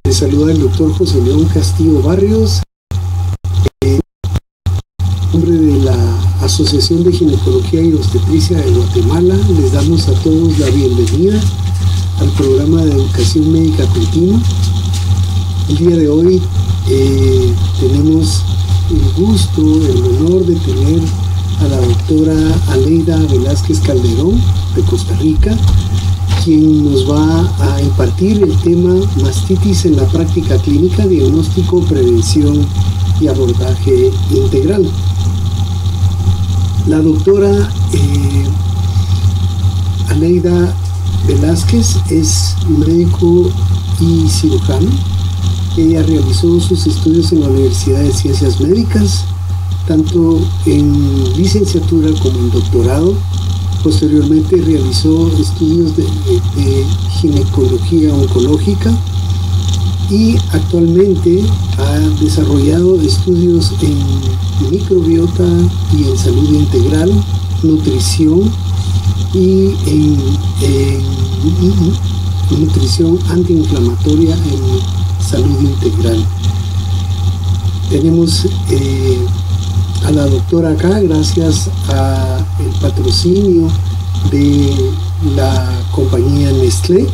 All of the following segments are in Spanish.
Les saluda el doctor José León Castillo Barrios, en nombre de la Asociación de Ginecología y Obstetricia de Guatemala. Les damos a todos la bienvenida al programa de educación médica continua. El día de hoy tenemos el gusto, el honor de tener a la doctora Aleida Velázquez Calderón de Costa Rica, quien nos va a impartir el tema mastitis en la práctica clínica, diagnóstico, prevención y abordaje integral. La doctora Aleida Velázquez es médico y cirujano. Ella realizó sus estudios en la Universidad de Ciencias Médicas, tanto en licenciatura como en doctorado. Posteriormente realizó estudios de ginecología oncológica y actualmente ha desarrollado estudios en microbiota y en salud integral, nutrición y en nutrición antiinflamatoria en salud integral. Tenemos a la doctora acá gracias al patrocinio de la compañía Nestlé,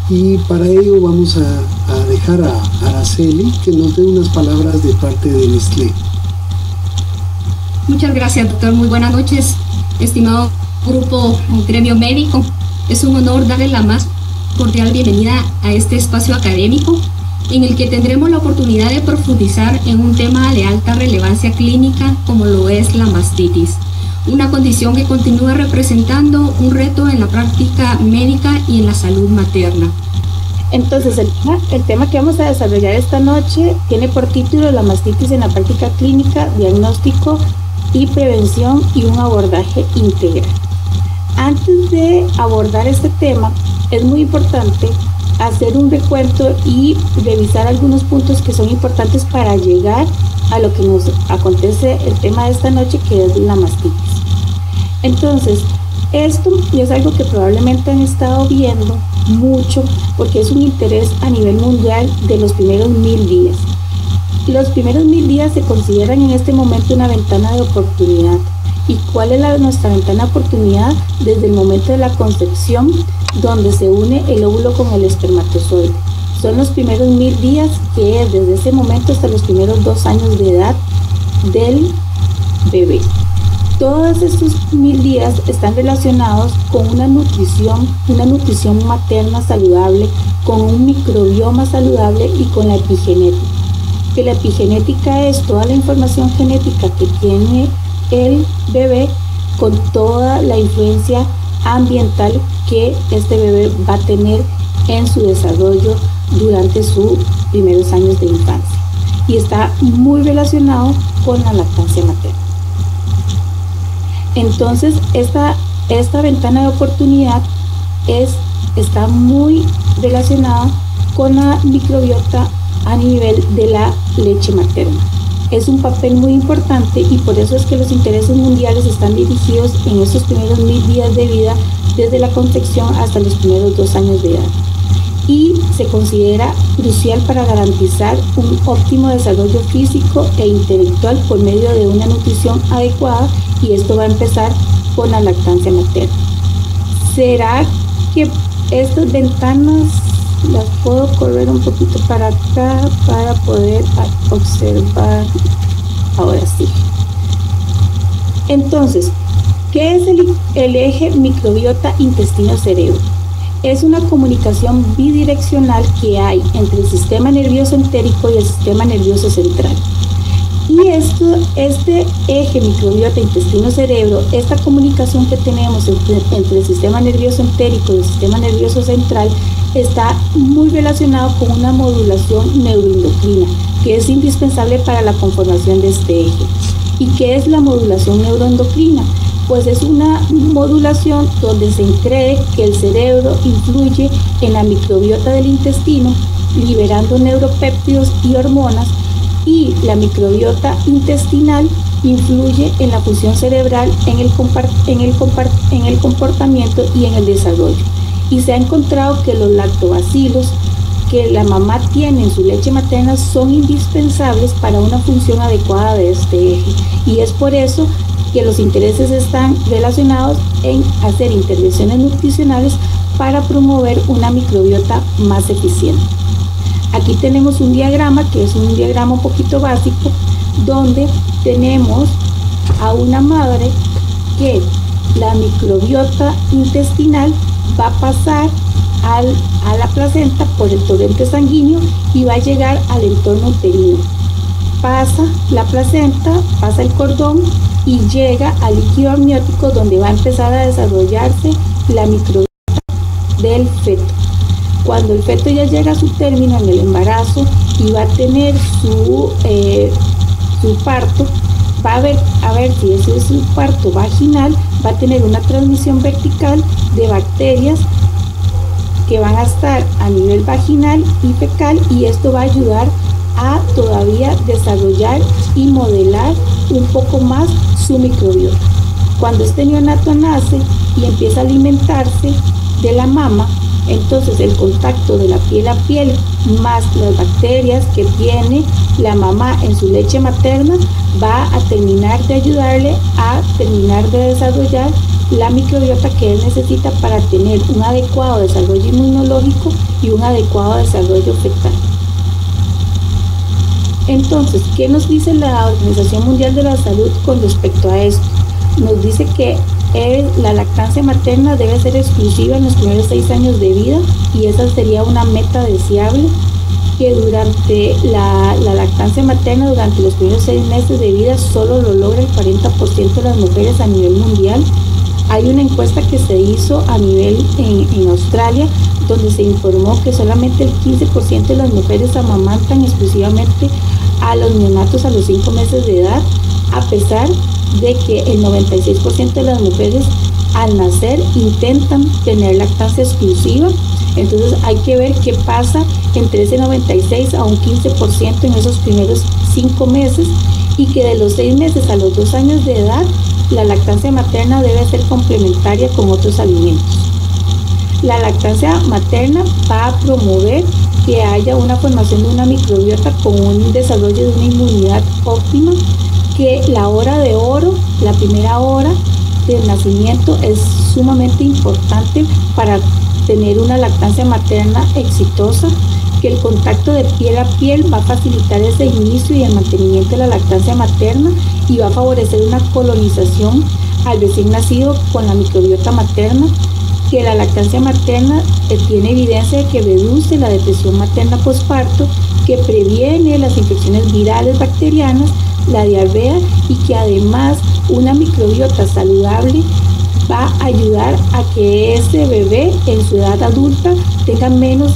y para ello vamos a dejar a Araceli que nos dé unas palabras de parte de Nestlé. Muchas gracias, doctor. Muy buenas noches, estimado grupo gremio médico. Es un honor darle la más cordial bienvenida a este espacio académico en el que tendremos la oportunidad de profundizar en un tema de alta relevancia clínica como lo es la mastitis, una condición que continúa representando un reto en la práctica médica y en la salud materna. Entonces, el tema que vamos a desarrollar esta noche tiene por título la mastitis en la práctica clínica, diagnóstico y prevención y un abordaje integral. Antes de abordar este tema, es muy importante hacer un recuento y revisar algunos puntos que son importantes para llegar a lo que nos acontece el tema de esta noche, que es la mastitis. Entonces, esto es algo que probablemente han estado viendo mucho porque es un interés a nivel mundial de los primeros 1000 días. Los primeros 1000 días se consideran en este momento una ventana de oportunidad. ¿Y cuál es nuestra ventana de oportunidad? Desde el momento de la concepción, donde se une el óvulo con el espermatozoide. Son los primeros 1000 días, que es desde ese momento hasta los primeros 2 años de edad del bebé. Todos estos 1000 días están relacionados con una nutrición materna saludable, con un microbioma saludable y con la epigenética. Que la epigenética es toda la información genética que tiene el bebé con toda la influencia ambiental que este bebé va a tener en su desarrollo durante sus primeros años de infancia, y está muy relacionado con la lactancia materna. Entonces esta ventana de oportunidad está muy relacionada con la microbiota a nivel de la leche materna. Es un papel muy importante y por eso es que los intereses mundiales están dirigidos en estos primeros 1000 días de vida, desde la concepción hasta los primeros 2 años de edad. Y se considera crucial para garantizar un óptimo desarrollo físico e intelectual por medio de una nutrición adecuada, y esto va a empezar con la lactancia materna. ¿Será que estas ventanas las puedo correr un poquito para acá para poder observar? Ahora sí. Entonces, ¿qué es el eje microbiota intestino-cerebro? Es una comunicación bidireccional que hay entre el sistema nervioso entérico y el sistema nervioso central. Y este eje microbiota intestino-cerebro, esta comunicación que tenemos entre el sistema nervioso entérico y el sistema nervioso central, está muy relacionado con una modulación neuroendocrina, que es indispensable para la conformación de este eje. ¿Y qué es la modulación neuroendocrina? Pues es una modulación donde se cree que el cerebro influye en la microbiota del intestino, liberando neuropéptidos y hormonas, y la microbiota intestinal influye en la función cerebral, en el comportamiento y en el desarrollo. Y se ha encontrado que los lactobacilos que la mamá tiene en su leche materna son indispensables para una función adecuada de este eje. Y es por eso que los intereses están relacionados en hacer intervenciones nutricionales para promover una microbiota más eficiente. Aquí tenemos un diagrama, que es un diagrama un poquito básico, donde tenemos a una madre que la microbiota intestinal va a pasar a la placenta por el torrente sanguíneo y va a llegar al entorno uterino. Pasa la placenta, pasa el cordón y llega al líquido amniótico, donde va a empezar a desarrollarse la microbiota del feto. Cuando el feto ya llega a su término en el embarazo y va a tener su parto, va a ver si ese es su parto vaginal, va a tener una transmisión vertical de bacterias que van a estar a nivel vaginal y fecal, y esto va a ayudar a todavía desarrollar y modelar un poco más su microbiota. Cuando este neonato nace y empieza a alimentarse de la mama, entonces el contacto de la piel a piel más las bacterias que tiene la mamá en su leche materna va a terminar de ayudarle a terminar de desarrollar la microbiota que él necesita para tener un adecuado desarrollo inmunológico y un adecuado desarrollo fetal. Entonces, ¿qué nos dice la Organización Mundial de la Salud con respecto a esto? Nos dice que la lactancia materna debe ser exclusiva en los primeros 6 años de vida, y esa sería una meta deseable, que durante la lactancia materna, durante los primeros 6 meses de vida, solo lo logra el 40% de las mujeres a nivel mundial. Hay una encuesta que se hizo a nivel en Australia, donde se informó que solamente el 15% de las mujeres amamantan exclusivamente a los neonatos a los 5 meses de edad, a pesar de que el 96% de las mujeres al nacer intentan tener lactancia exclusiva. Entonces hay que ver qué pasa entre ese 96 a un 15% en esos primeros 5 meses, y que de los 6 meses a los 2 años de edad la lactancia materna debe ser complementaria con otros alimentos. La lactancia materna va a promover que haya una formación de una microbiota con un desarrollo de una inmunidad óptima, que la hora de oro, la primera hora del nacimiento, es sumamente importante para tener una lactancia materna exitosa, que el contacto de piel a piel va a facilitar ese inicio y el mantenimiento de la lactancia materna y va a favorecer una colonización al recién nacido con la microbiota materna, que la lactancia materna tiene evidencia de que reduce la depresión materna posparto, que previene las infecciones virales bacterianas, la diarrea, y que además una microbiota saludable va a ayudar a que ese bebé en su edad adulta tenga menos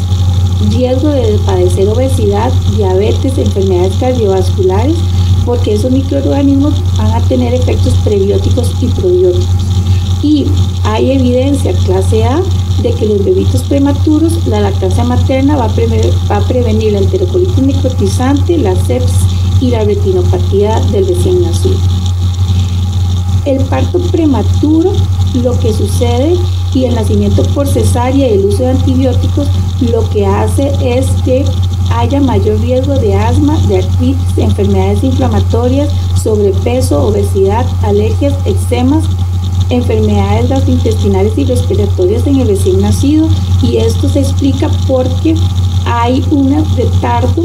riesgo de padecer obesidad, diabetes, enfermedades cardiovasculares, porque esos microorganismos van a tener efectos prebióticos y probióticos. Y hay evidencia clase A de que los bebitos prematuros, la lactancia materna va a prevenir la enterocolitis necrotizante, la sepsis y la retinopatía del recién nacido. El parto prematuro, lo que sucede, y el nacimiento por cesárea y el uso de antibióticos, lo que hace es que haya mayor riesgo de asma, de artritis, enfermedades inflamatorias, sobrepeso, obesidad, alergias, eczemas, enfermedades gastrointestinales y respiratorias en el recién nacido, y esto se explica porque hay un retardo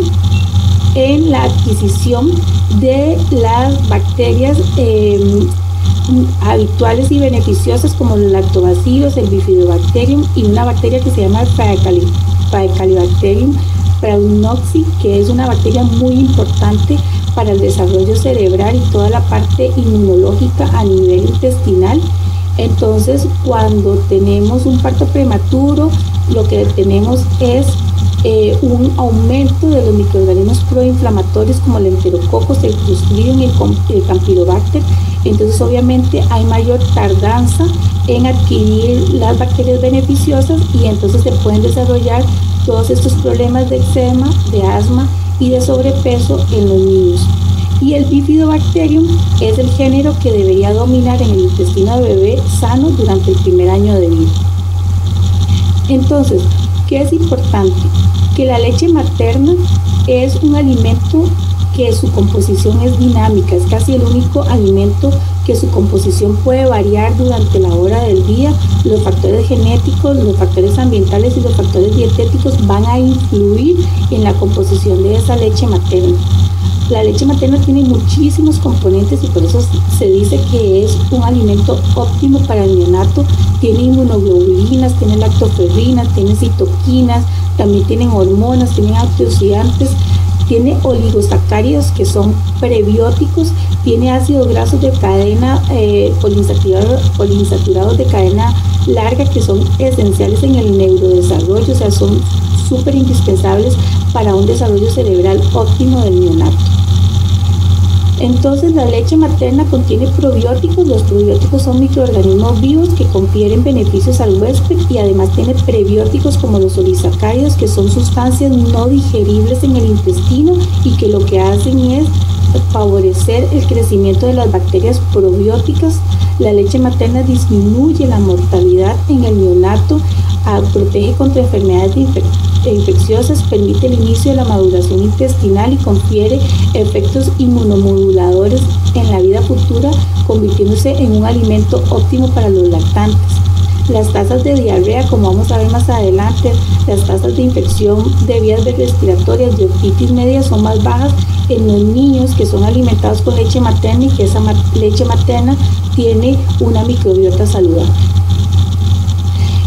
en la adquisición de las bacterias habituales y beneficiosas, como los lactobacilos, el bifidobacterium y una bacteria que se llama Faecalibacterium prausnoxi, que es una bacteria muy importante para el desarrollo cerebral y toda la parte inmunológica a nivel intestinal. Entonces, cuando tenemos un parto prematuro, lo que tenemos es un aumento de los microorganismos proinflamatorios como el enterococcus, el Clostridium y el Campylobacter. Entonces, obviamente, hay mayor tardanza en adquirir las bacterias beneficiosas, y entonces se pueden desarrollar todos estos problemas de eczema, de asma y de sobrepeso en los niños. Y el Bifidobacterium es el género que debería dominar en el intestino de bebé sano durante el primer año de vida. Entonces, ¿Qué es importante? Que la leche materna es un alimento que su composición es dinámica, es casi el único alimento que su composición puede variar durante la hora del día. Los factores genéticos, los factores ambientales y los factores dietéticos van a influir en la composición de esa leche materna. La leche materna tiene muchísimos componentes y por eso se dice que es un alimento óptimo para el neonato. Tiene inmunoglobulinas, tiene lactoferrinas, tiene citoquinas, también tienen hormonas, tienen antioxidantes, tiene oligosacáridos que son prebióticos, tiene ácidos grasos de cadena poliinsaturados de cadena larga que son esenciales en el neurodesarrollo, o sea, son súper indispensables para un desarrollo cerebral óptimo del neonato. Entonces la leche materna contiene probióticos. Los probióticos son microorganismos vivos que confieren beneficios al huésped y además tiene prebióticos como los oligosacáridos, que son sustancias no digeribles en el intestino y que lo que hacen es favorecer el crecimiento de las bacterias probióticas. La leche materna disminuye la mortalidad en el neonato, protege contra enfermedades infecciosas, permite el inicio de la maduración intestinal y confiere efectos inmunomoduladores en la vida futura, convirtiéndose en un alimento óptimo para los lactantes. Las tasas de diarrea, como vamos a ver más adelante, las tasas de infección de vías respiratorias, de otitis media, son más bajas en los niños que son alimentados con leche materna y que esa leche materna tiene una microbiota saludable.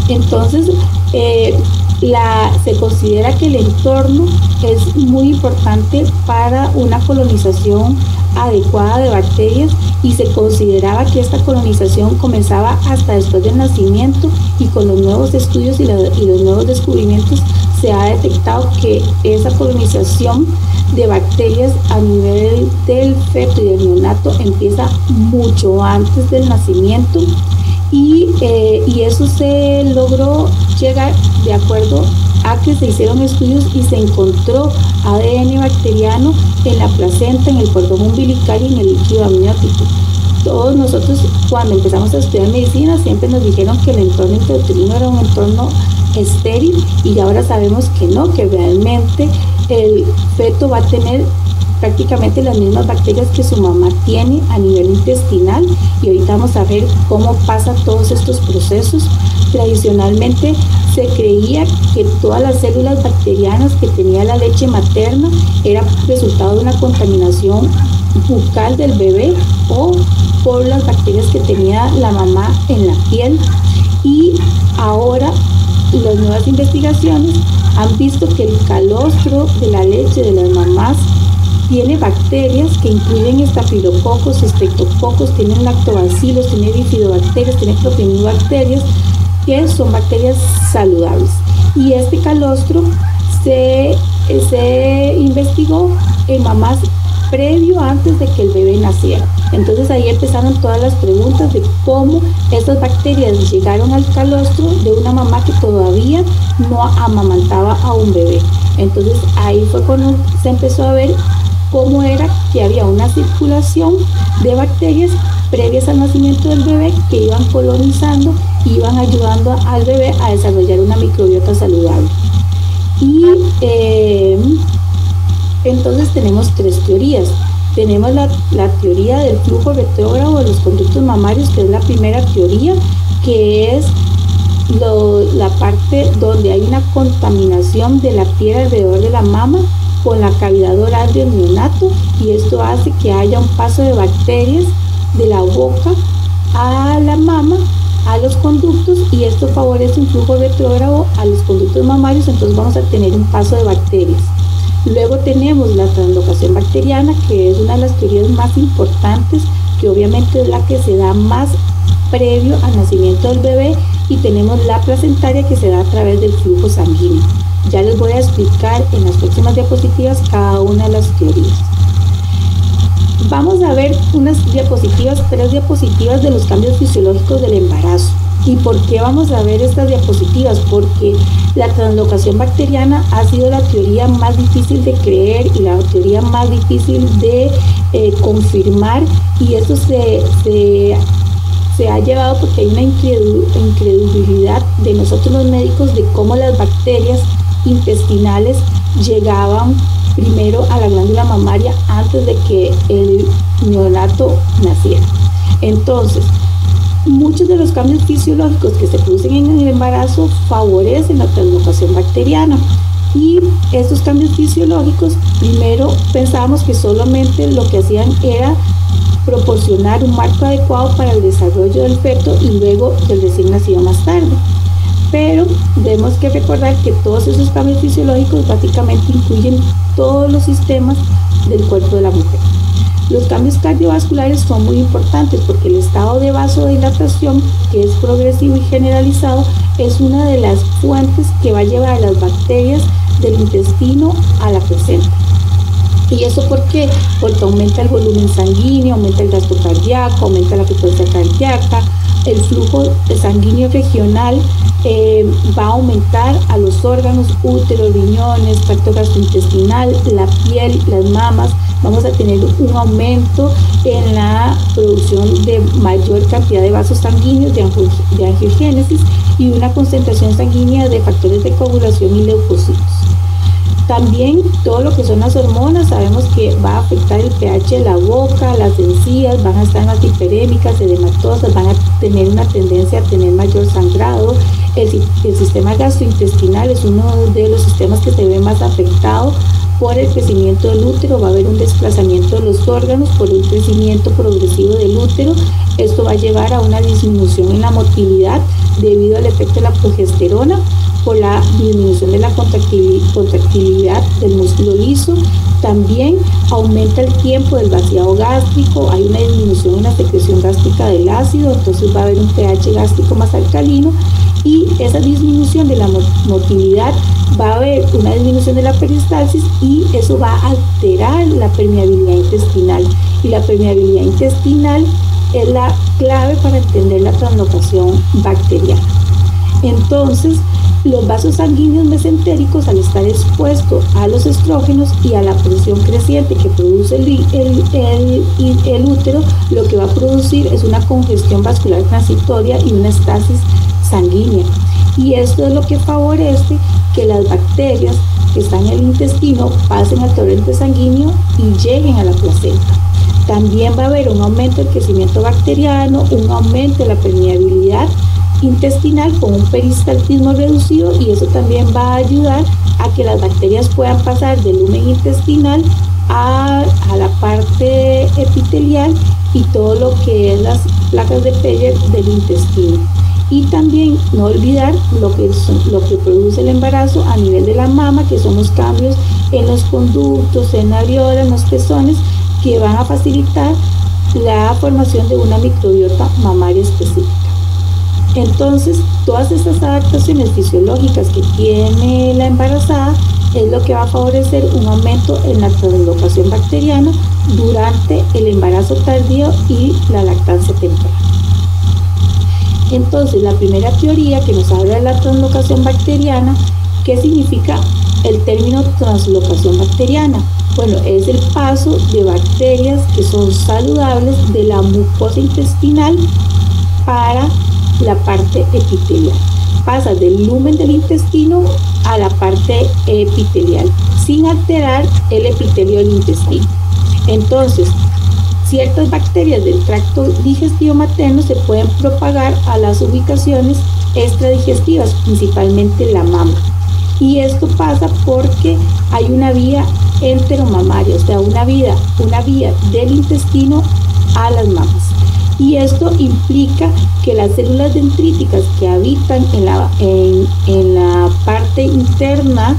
Entonces, se considera que el entorno es muy importante para una colonización adecuada de bacterias y se consideraba que esta colonización comenzaba hasta después del nacimiento, y con los nuevos estudios y los nuevos descubrimientos se ha detectado que esa colonización de bacterias a nivel del feto y del neonato empieza mucho antes del nacimiento. Y eso se logró llegar de acuerdo a que se hicieron estudios y se encontró ADN bacteriano en la placenta, en el cordón umbilical y en el líquido amniótico. Todos nosotros, cuando empezamos a estudiar medicina, siempre nos dijeron que el entorno intrauterino era un entorno estéril, y ahora sabemos que no, que realmente el feto va a tener prácticamente las mismas bacterias que su mamá tiene a nivel intestinal, y ahorita vamos a ver cómo pasan todos estos procesos. Tradicionalmente se creía que todas las células bacterianas que tenía la leche materna era resultado de una contaminación bucal del bebé o por las bacterias que tenía la mamá en la piel, y ahora las nuevas investigaciones han visto que el calostro de la leche de las mamás tiene bacterias que incluyen estafilococos, estreptococos, tienen lactobacilos, tiene bifidobacterias, tiene propionibacterias, que son bacterias saludables. Y este calostro se investigó en mamás previo, antes de que el bebé naciera. Entonces ahí empezaron todas las preguntas de cómo esas bacterias llegaron al calostro de una mamá que todavía no amamantaba a un bebé. Entonces ahí fue cuando se empezó a ver cómo era que había una circulación de bacterias previas al nacimiento del bebé que iban colonizando, iban ayudando al bebé a desarrollar una microbiota saludable. Y entonces tenemos tres teorías. Tenemos la teoría del flujo retrógrado de los conductos mamarios, que es la primera teoría, que es la parte donde hay una contaminación de la piel alrededor de la mama con la cavidad oral del neonato, y esto hace que haya un paso de bacterias de la boca a la mama, a los conductos, y esto favorece un flujo retrógrado a los conductos mamarios. Entonces vamos a tener un paso de bacterias. Luego tenemos la translocación bacteriana, que es una de las teorías más importantes, que obviamente es la que se da más previo al nacimiento del bebé, y tenemos la placentaria, que se da a través del flujo sanguíneo. Ya les voy a explicar en las próximas diapositivas cada una de las teorías. Vamos a ver tres diapositivas de los cambios fisiológicos del embarazo. ¿Y por qué vamos a ver estas diapositivas? Porque la translocación bacteriana ha sido la teoría más difícil de creer y la teoría más difícil de confirmar, y esto se se ha llevado porque hay una incredulidad de nosotros los médicos de cómo las bacterias intestinales llegaban primero a la glándula mamaria antes de que el neonato naciera. Entonces, muchos de los cambios fisiológicos que se producen en el embarazo favorecen la translocación bacteriana. Y estos cambios fisiológicos, primero pensábamos que solamente lo que hacían era proporcionar un marco adecuado para el desarrollo del feto y luego del recién nacido más tarde. Pero tenemos que recordar que todos esos cambios fisiológicos básicamente incluyen todos los sistemas del cuerpo de la mujer. Los cambios cardiovasculares son muy importantes porque el estado de vasodilatación, que es progresivo y generalizado, es una de las fuentes que va a llevar a las bacterias del intestino a la placenta. ¿Y eso por qué? Porque aumenta el volumen sanguíneo, aumenta el gasto cardíaco, aumenta la frecuencia cardíaca, el flujo sanguíneo regional va a aumentar a los órganos, útero, riñones, tracto gastrointestinal, la piel, las mamas. Vamos a tener un aumento en la producción de mayor cantidad de vasos sanguíneos, de angiogénesis y una concentración sanguínea de factores de coagulación y leucocitos. También todo lo que son las hormonas, sabemos que va a afectar el pH de la boca, las encías, van a estar más hiperémicas, edematosas, van a tener una tendencia a tener mayor sangrado. El sistema gastrointestinal es uno de los sistemas que se ve más afectado por el crecimiento del útero. Va a haber un desplazamiento de los órganos por un crecimiento progresivo del útero. Esto va a llevar a una disminución en la motilidad debido al efecto de la progesterona, por la disminución de la contractilidad del músculo liso. También aumenta el tiempo del vaciado gástrico, hay una disminución en la secreción gástrica del ácido, entonces va a haber un pH gástrico más alcalino, y esa disminución de la motilidad va a haber una disminución de la peristalsis y eso va a alterar la permeabilidad intestinal, y la permeabilidad intestinal es la clave para entender la translocación bacteriana. Entonces, los vasos sanguíneos mesentéricos, al estar expuestos a los estrógenos y a la presión creciente que produce el útero, lo que va a producir es una congestión vascular transitoria y una estasis sanguínea. Y esto es lo que favorece que las bacterias que están en el intestino pasen al torrente sanguíneo y lleguen a la placenta. También va a haber un aumento del crecimiento bacteriano, un aumento de la permeabilidad intestinal con un peristaltismo reducido, y eso también va a ayudar a que las bacterias puedan pasar del lumen intestinal a la parte epitelial y todo lo que es las placas de Peyer del intestino. Y también no olvidar lo que produce el embarazo a nivel de la mama, que son los cambios en los conductos, en la areola, en los pezones, que van a facilitar la formación de una microbiota mamaria específica. Entonces, todas estas adaptaciones fisiológicas que tiene la embarazada es lo que va a favorecer un aumento en la translocación bacteriana durante el embarazo tardío y la lactancia temprana. Entonces, la primera teoría que nos habla de la translocación bacteriana, ¿qué significa el término translocación bacteriana? Bueno, es el paso de bacterias que son saludables de la mucosa intestinal para la parte epitelial. Pasa del lumen del intestino a la parte epitelial, sin alterar el epitelio del intestino. Entonces, ciertas bacterias del tracto digestivo materno se pueden propagar a las ubicaciones extradigestivas, principalmente la mama. Y esto pasa porque hay una vía enteromamaria, o sea, una vía del intestino a las mamas. Y esto implica que las células dendríticas que habitan en la parte interna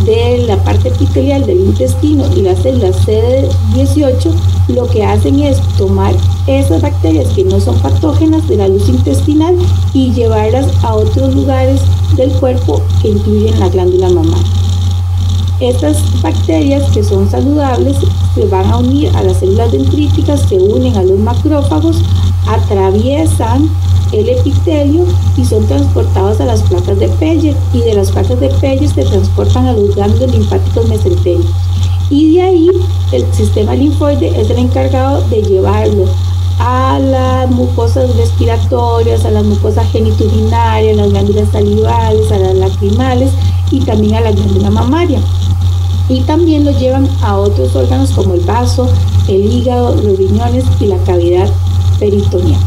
de la parte epitelial del intestino y las células CD18 lo que hacen es tomar esas bacterias que no son patógenas de la luz intestinal y llevarlas a otros lugares del cuerpo que incluyen la glándula mamaria. Estas bacterias que son saludables se van a unir a las células dendríticas, se unen a los macrófagos, atraviesan el epitelio y son transportados a las placas de Peyer, y de las placas de Peyer se transportan a los ganglios linfáticos mesentéricos, y de ahí el sistema linfoide es el encargado de llevarlo a las mucosas respiratorias, a las mucosas genitourinarias, a las glándulas salivales, a las lacrimales y también a la glándula mamaria. Y también lo llevan a otros órganos como el vaso, el hígado, los riñones y la cavidad peritoneal.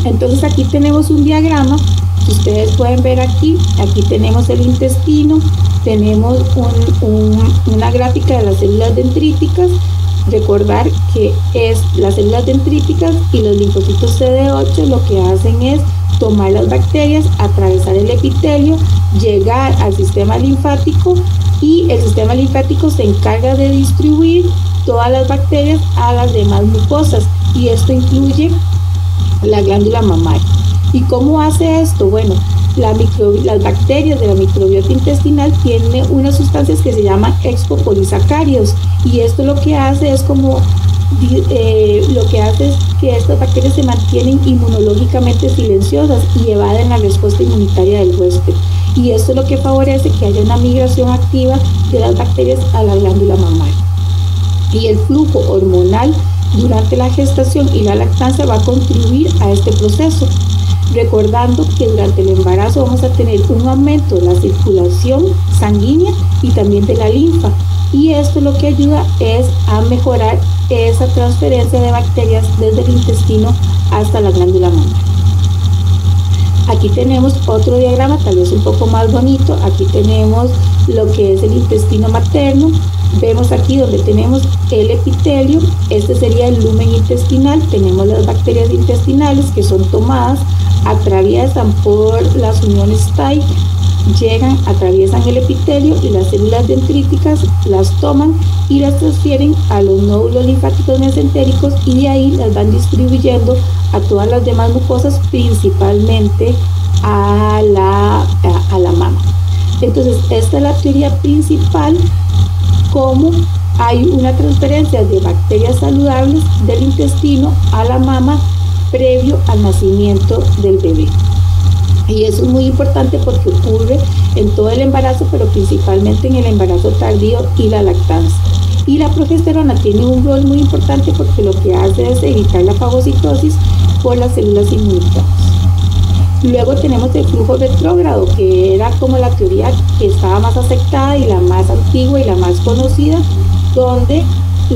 Entonces aquí tenemos un diagrama que ustedes pueden ver aquí tenemos el intestino, tenemos una gráfica de las células dendríticas. Recordar que las células dendríticas y los linfocitos CD8 lo que hacen es tomar las bacterias, atravesar el epitelio, llegar al sistema linfático, y el sistema linfático se encarga de distribuir todas las bacterias a las demás mucosas, y esto incluye la glándula mamaria. ¿Y cómo hace esto? Bueno, las bacterias de la microbiota intestinal tienen unas sustancias que se llaman expopolisacáridos, y esto lo que hace es que estas bacterias se mantienen inmunológicamente silenciosas y evaden la respuesta inmunitaria del huésped, y esto es lo que favorece que haya una migración activa de las bacterias a la glándula mamaria. Y el flujo hormonal durante la gestación y la lactancia va a contribuir a este proceso, recordando que durante el embarazo vamos a tener un aumento de la circulación sanguínea y también de la linfa, y esto lo que ayuda es a mejorar esa transferencia de bacterias desde el intestino hasta la glándula mamaria. Aquí tenemos otro diagrama, tal vez un poco más bonito. Aquí tenemos lo que es el intestino materno. Vemos aquí donde tenemos el epitelio, este sería el lumen intestinal. Tenemos las bacterias intestinales que son tomadas, atraviesan por las uniones TAI, atraviesan el epitelio, y las células dendríticas las toman y las transfieren a los nódulos linfáticos mesentéricos, y de ahí las van distribuyendo a todas las demás mucosas, principalmente a la mama. Entonces, esta es la teoría principal, cómo hay una transferencia de bacterias saludables del intestino a la mama previo al nacimiento del bebé. Y eso es muy importante porque ocurre en todo el embarazo, pero principalmente en el embarazo tardío y la lactancia. Y la progesterona tiene un rol muy importante porque lo que hace es evitar la fagocitosis por las células inmunitarias. Luego tenemos el flujo retrógrado, que era como la teoría que estaba más aceptada y la más antigua y la más conocida, donde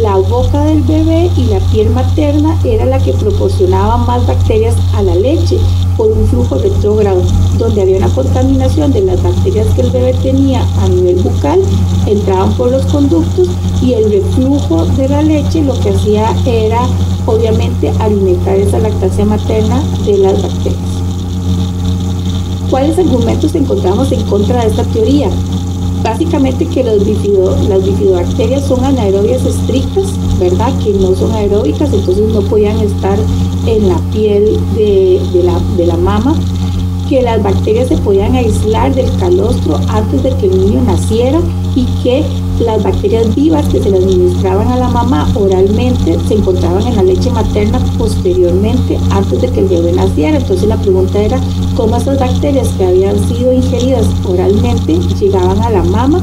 la boca del bebé y la piel materna era la que proporcionaba más bacterias a la leche por un flujo retrógrado, donde había una contaminación de las bacterias que el bebé tenía a nivel bucal, entraban por los conductos, y el reflujo de la leche lo que hacía era obviamente alimentar esa lactancia materna de las bacterias. ¿Cuáles argumentos encontramos en contra de esta teoría? Básicamente que las bifidobacterias son anaerobias estrictas, ¿verdad? Que no son aeróbicas, entonces no podían estar en la piel de la mama, que las bacterias se podían aislar del calostro antes de que el niño naciera, y que las bacterias vivas que se le administraban a la mamá oralmente se encontraban en la leche materna posteriormente, antes de que el bebé naciera. Entonces la pregunta era cómo esas bacterias que habían sido ingeridas oralmente llegaban a la mama.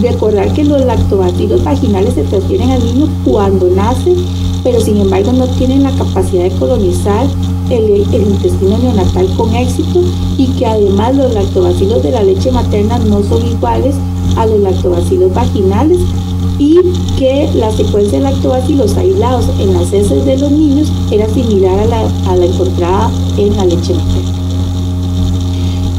Recordar que los lactobacilos vaginales se transfieren al niño cuando nace, pero sin embargo no tienen la capacidad de colonizar el intestino neonatal con éxito, y que además los lactobacilos de la leche materna no son iguales a los lactobacilos vaginales, y que la secuencia de lactobacilos aislados en las heces de los niños era similar a la encontrada en la leche materna.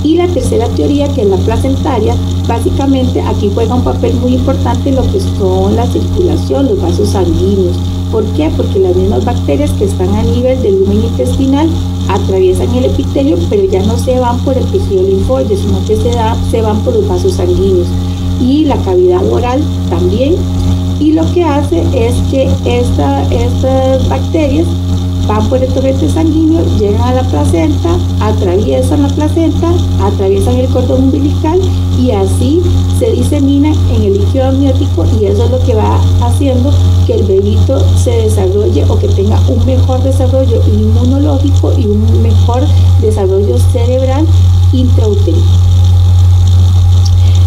Y la tercera teoría, que es la placentaria, básicamente aquí juega un papel muy importante en lo que son la circulación, los vasos sanguíneos. ¿Por qué? Porque las mismas bacterias que están a nivel del lumen intestinal atraviesan el epitelio, pero ya no se van por el tejido linfoide, sino que se van por los vasos sanguíneos, y la cavidad oral también. Y lo que hace es que estas bacterias van por el torrente sanguíneo, llegan a la placenta, atraviesan el cordón umbilical, y así se diseminan en el líquido amniótico, y eso es lo que va haciendo que el bebito se desarrolle, o que tenga un mejor desarrollo inmunológico y un mejor desarrollo cerebral intrauterino.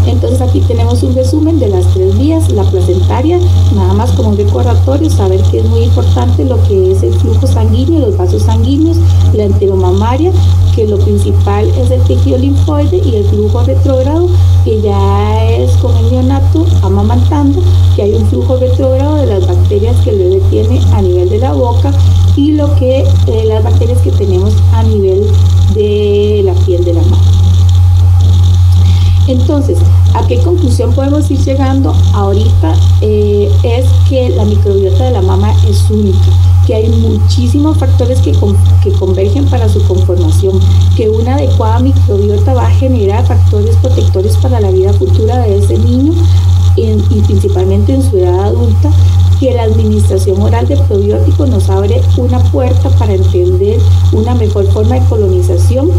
Entonces aquí tenemos un resumen de las 3 vías. La placentaria, nada más como un recordatorio, saber que es muy importante lo que es el flujo sanguíneo, los vasos sanguíneos, la enteromamaria, que lo principal es el tejido linfoide, y el flujo retrógrado, que ya es con el neonato amamantando, que hay un flujo retrógrado de las bacterias que el bebé tiene a nivel de la boca y lo que las bacterias que tenemos a nivel de la piel de la mano. Entonces, ¿a qué conclusión podemos ir llegando ahorita? Es que la microbiota de la mama es única, que hay muchísimos factores que convergen para su conformación, que una adecuada microbiota va a generar factores protectores para la vida futura de ese niño y principalmente en su edad adulta, que la administración oral de probióticos nos abre una puerta para entender una mejor forma de colonización,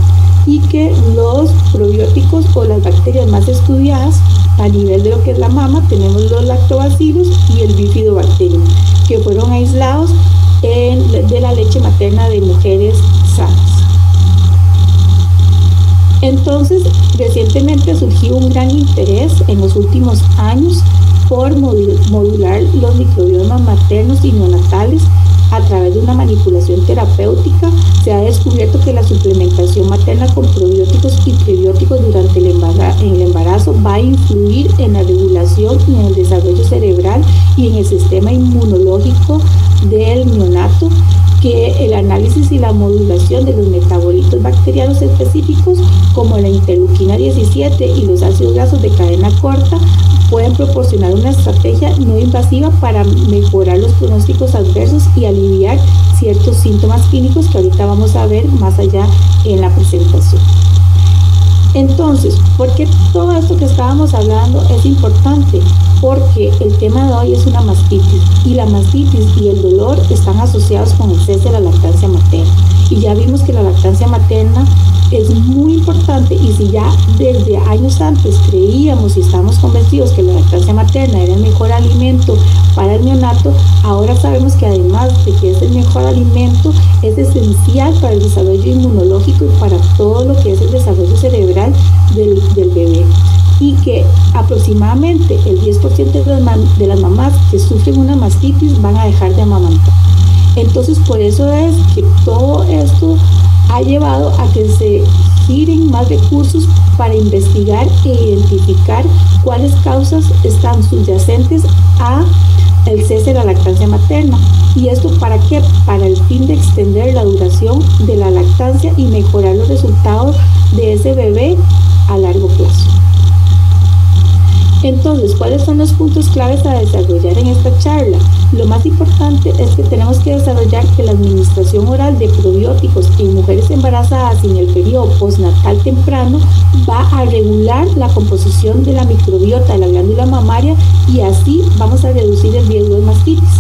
y que los probióticos o las bacterias más estudiadas a nivel de lo que es la mama, tenemos los lactobacillus y el bifidobacterium, que fueron aislados de la leche materna de mujeres sanas. Entonces, recientemente surgió un gran interés en los últimos años por modular los microbiomas maternos y neonatales a través de una manipulación terapéutica. Se ha descubierto que la suplementación materna con probióticos y prebióticos durante el embarazo va a influir en la regulación y en el desarrollo cerebral y en el sistema inmunológico del neonato, que el análisis y la modulación de los metabolitos bacterianos específicos como la interleuquina 17 y los ácidos grasos de cadena corta pueden proporcionar una estrategia no invasiva para mejorar los pronósticos adversos y aliviar ciertos síntomas clínicos que ahorita vamos a ver más allá en la presentación. Entonces, ¿por qué todo esto que estábamos hablando es importante? Porque el tema de hoy es una mastitis, y la mastitis y el dolor están asociados con el cese de la lactancia materna. Y ya vimos que la lactancia materna es muy importante, y si ya desde años antes creíamos y estábamos convencidos que la lactancia materna era el mejor alimento para el neonato, ahora sabemos que además de que es el mejor alimento, es esencial para el desarrollo inmunológico y para todo lo que es el desarrollo cerebral del bebé, y que aproximadamente el 10% de las mamás que sufren una mastitis van a dejar de amamantar. Entonces, por eso es que todo esto ha llevado a que se giren más recursos para investigar e identificar cuáles causas están subyacentes a el cese de la lactancia materna. ¿Y esto para qué? Para el fin de extender la duración de la lactancia y mejorar los resultados de ese bebé a largo plazo. Entonces, ¿cuáles son los puntos claves a desarrollar en esta charla? Lo más importante es que tenemos que desarrollar que la administración oral de probióticos en mujeres embarazadas en el periodo postnatal temprano va a regular la composición de la microbiota de la glándula mamaria, y así vamos a reducir el riesgo de mastitis.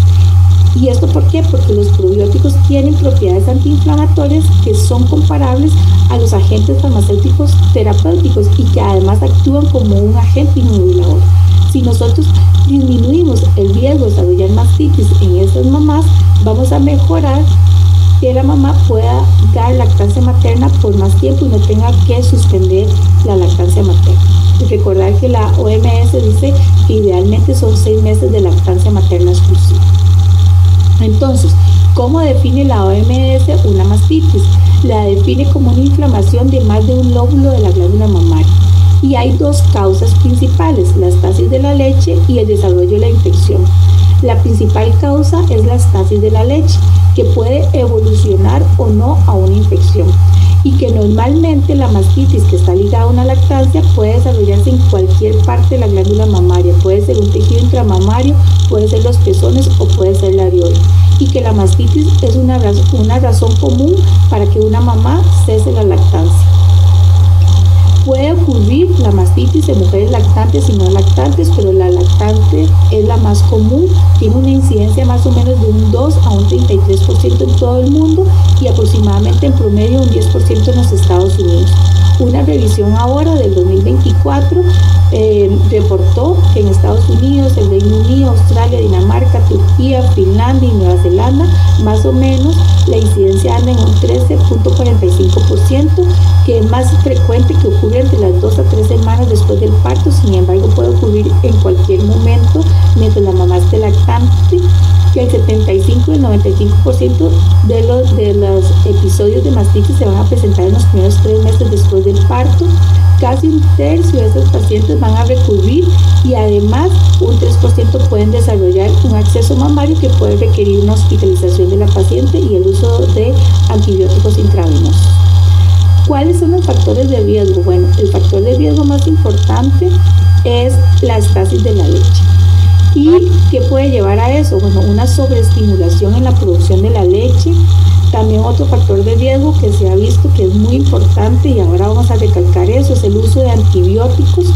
¿Y esto por qué? Porque los probióticos tienen propiedades antiinflamatorias que son comparables a los agentes farmacéuticos terapéuticos y que además actúan como un agente inmunomodulador. Si nosotros disminuimos el riesgo de desarrollar mastitis en estas mamás, vamos a mejorar que la mamá pueda dar lactancia materna por más tiempo y no tenga que suspender la lactancia materna. Y recordar que la OMS dice que idealmente son 6 meses de lactancia materna exclusiva. Entonces, ¿cómo define la OMS una mastitis? La define como una inflamación de más de un lóbulo de la glándula mamaria. Y hay 2 causas principales, la estasis de la leche y el desarrollo de la infección. La principal causa es la estasis de la leche, que puede evolucionar o no a una infección, y que normalmente la mastitis que está ligada a una lactancia puede desarrollarse en cualquier parte de la glándula mamaria. Puede ser un tejido intramamario, puede ser los pezones o puede ser la areola, y que la mastitis es una razón común para que una mamá cese la lactancia. Puede ocurrir la mastitis en mujeres lactantes y no lactantes, pero la lactante es la más común, tiene una incidencia más o menos de un 2 a un 33% en todo el mundo y aproximadamente en promedio un 10% en los Estados Unidos. Una revisión ahora del 2024 reportó que en Estados Unidos, el Reino Unido, Australia, Dinamarca, Turquía, Finlandia y Nueva Zelanda, más o menos la incidencia anda en un 13.45%, que es más frecuente que ocurre entre las 2 a 3 semanas después del parto. Sin embargo, puede ocurrir en cualquier momento mientras la mamá esté lactante, que el 75 y el 95% de los episodios de mastitis se van a presentar en los primeros 3 meses después del parto. Casi un tercio de estos pacientes van a recurrir y además un 3% pueden desarrollar un acceso mamario que puede requerir una hospitalización de la paciente y el uso de antibióticos intravenosos. ¿Cuáles son los factores de riesgo? Bueno, el factor de riesgo más importante es la estasis de la leche. ¿Y qué puede llevar a eso? Bueno, una sobreestimulación en la producción de la leche. También otro factor de riesgo que se ha visto que es muy importante, y ahora vamos a recalcar eso, es el uso de antibióticos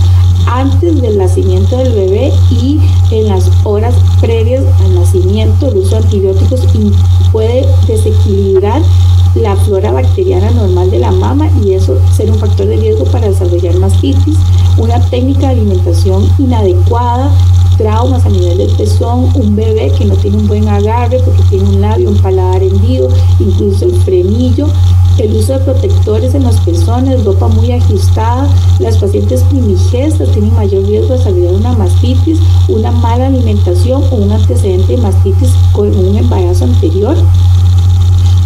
antes del nacimiento del bebé y en las horas previas al nacimiento. El uso de antibióticos puede desequilibrar la flora bacteriana normal de la mama y eso ser un factor de riesgo para desarrollar mastitis. Una técnica de alimentación inadecuada, traumas a nivel del pezón, un bebé que no tiene un buen agarre porque tiene un labio, un paladar hendido, incluso el frenillo, el uso de protectores en los pezones, ropa muy ajustada. Las pacientes primigestas tienen mayor riesgo de desarrollar una mastitis, una mala alimentación o un antecedente de mastitis con un embarazo anterior.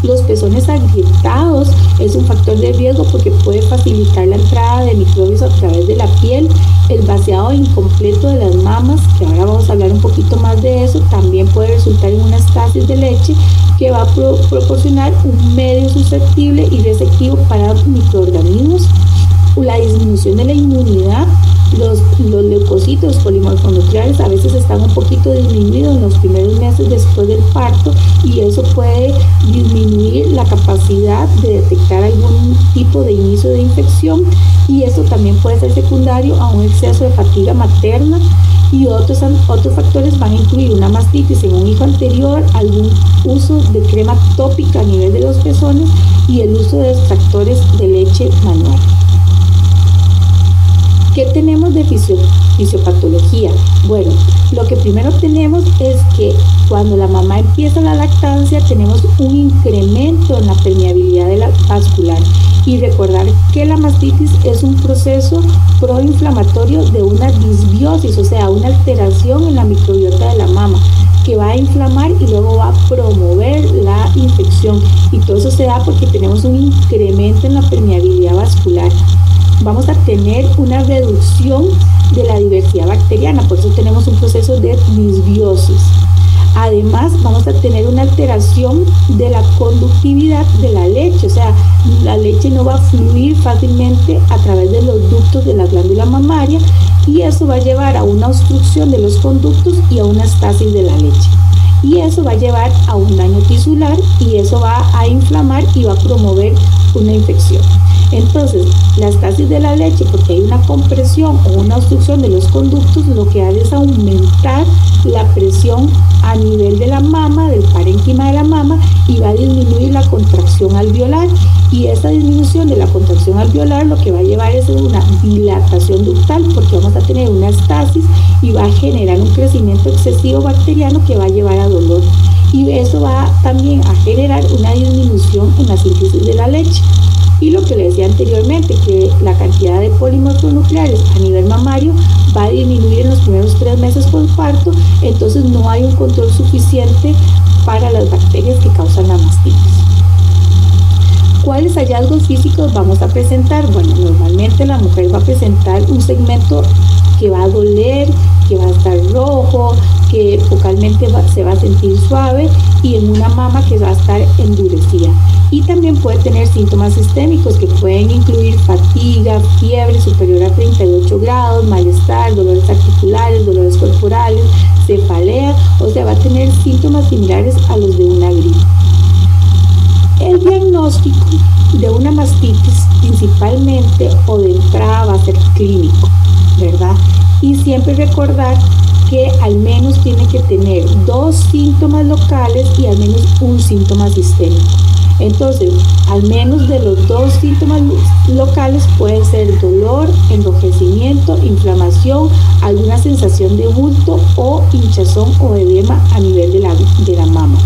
Los pezones agrietados es un factor de riesgo porque puede facilitar la entrada de microbios a través de la piel. El vaciado incompleto de las mamas, que ahora vamos a hablar un poquito más de eso, también puede resultar en una estasis de leche que va a proporcionar un medio susceptible y receptivo para microorganismos. La disminución de la inmunidad, los leucocitos polimorfonucleares a veces están un poquito disminuidos en los primeros meses después del parto y eso puede disminuir la capacidad de detectar algún tipo de inicio de infección y eso también puede ser secundario a un exceso de fatiga materna. Y otros factores van a incluir una mastitis en un hijo anterior, algún uso de crema tópica a nivel de los pezones y el uso de extractores de leche manual. ¿Qué tenemos de fisiopatología? Bueno, lo que primero tenemos es que cuando la mamá empieza la lactancia tenemos un incremento en la permeabilidad vascular y recordar que la mastitis es un proceso proinflamatorio de una disbiosis, o sea, una alteración en la microbiota de la mama que va a inflamar y luego va a promover la infección y todo eso se da porque tenemos un incremento en la permeabilidad vascular. Vamos a tener una reducción de la diversidad bacteriana, por eso tenemos un proceso de disbiosis. Además, vamos a tener una alteración de la conductividad de la leche, o sea, la leche no va a fluir fácilmente a través de los ductos de la glándula mamaria y eso va a llevar a una obstrucción de los conductos y a una estasis de la leche. Y eso va a llevar a un daño tisular y eso va a inflamar y va a promover una infección. Entonces, la estasis de la leche, porque hay una compresión o una obstrucción de los conductos, lo que hace es aumentar la presión a nivel de la mama, del parénquima de la mama, y va a disminuir la contracción alveolar. Y esa disminución de la contracción alveolar lo que va a llevar es una dilatación ductal, porque vamos a tener una estasis y va a generar un crecimiento excesivo bacteriano que va a llevar a dolor. Y eso va también a generar una disminución en la síntesis de la leche. Y lo que le decía anteriormente, que la cantidad de polimotonucleares a nivel mamario va a disminuir en los primeros 3 meses postparto, entonces no hay un control suficiente para las bacterias que causan la mastitis. ¿Cuáles hallazgos físicos vamos a presentar? Bueno, normalmente la mujer va a presentar un segmento que va a doler, que va a estar rojo, que focalmente se va a sentir suave y en una mama que va a estar endurecida. Y también puede tener síntomas sistémicos que pueden incluir fatiga, fiebre superior a 38 grados, malestar, dolores articulares, dolores corporales, cefalea, o sea, va a tener síntomas similares a los de una gripe. El diagnóstico de una mastitis principalmente o de entrada va a ser clínico, ¿verdad? Y siempre recordar que al menos tiene que tener 2 síntomas locales y al menos un síntoma sistémico. Entonces, al menos de los 2 síntomas locales pueden ser dolor, enrojecimiento, inflamación, alguna sensación de bulto o hinchazón o edema a nivel de la mama.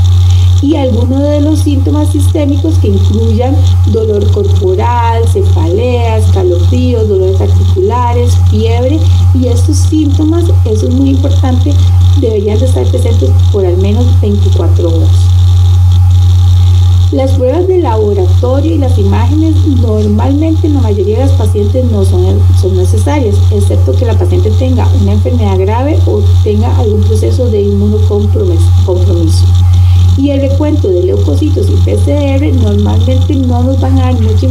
Y algunos de los síntomas sistémicos que incluyan dolor corporal, cefalea, escalofríos, dolores articulares, fiebre, y estos síntomas, eso es muy importante, deberían de estar presentes por al menos 24 horas. Las pruebas de laboratorio y las imágenes normalmente en la mayoría de las pacientes no son necesarias, excepto que la paciente tenga una enfermedad grave o tenga algún proceso de inmunocompromiso. Y el recuento de leucocitos y PCR normalmente no nos van a dar mucha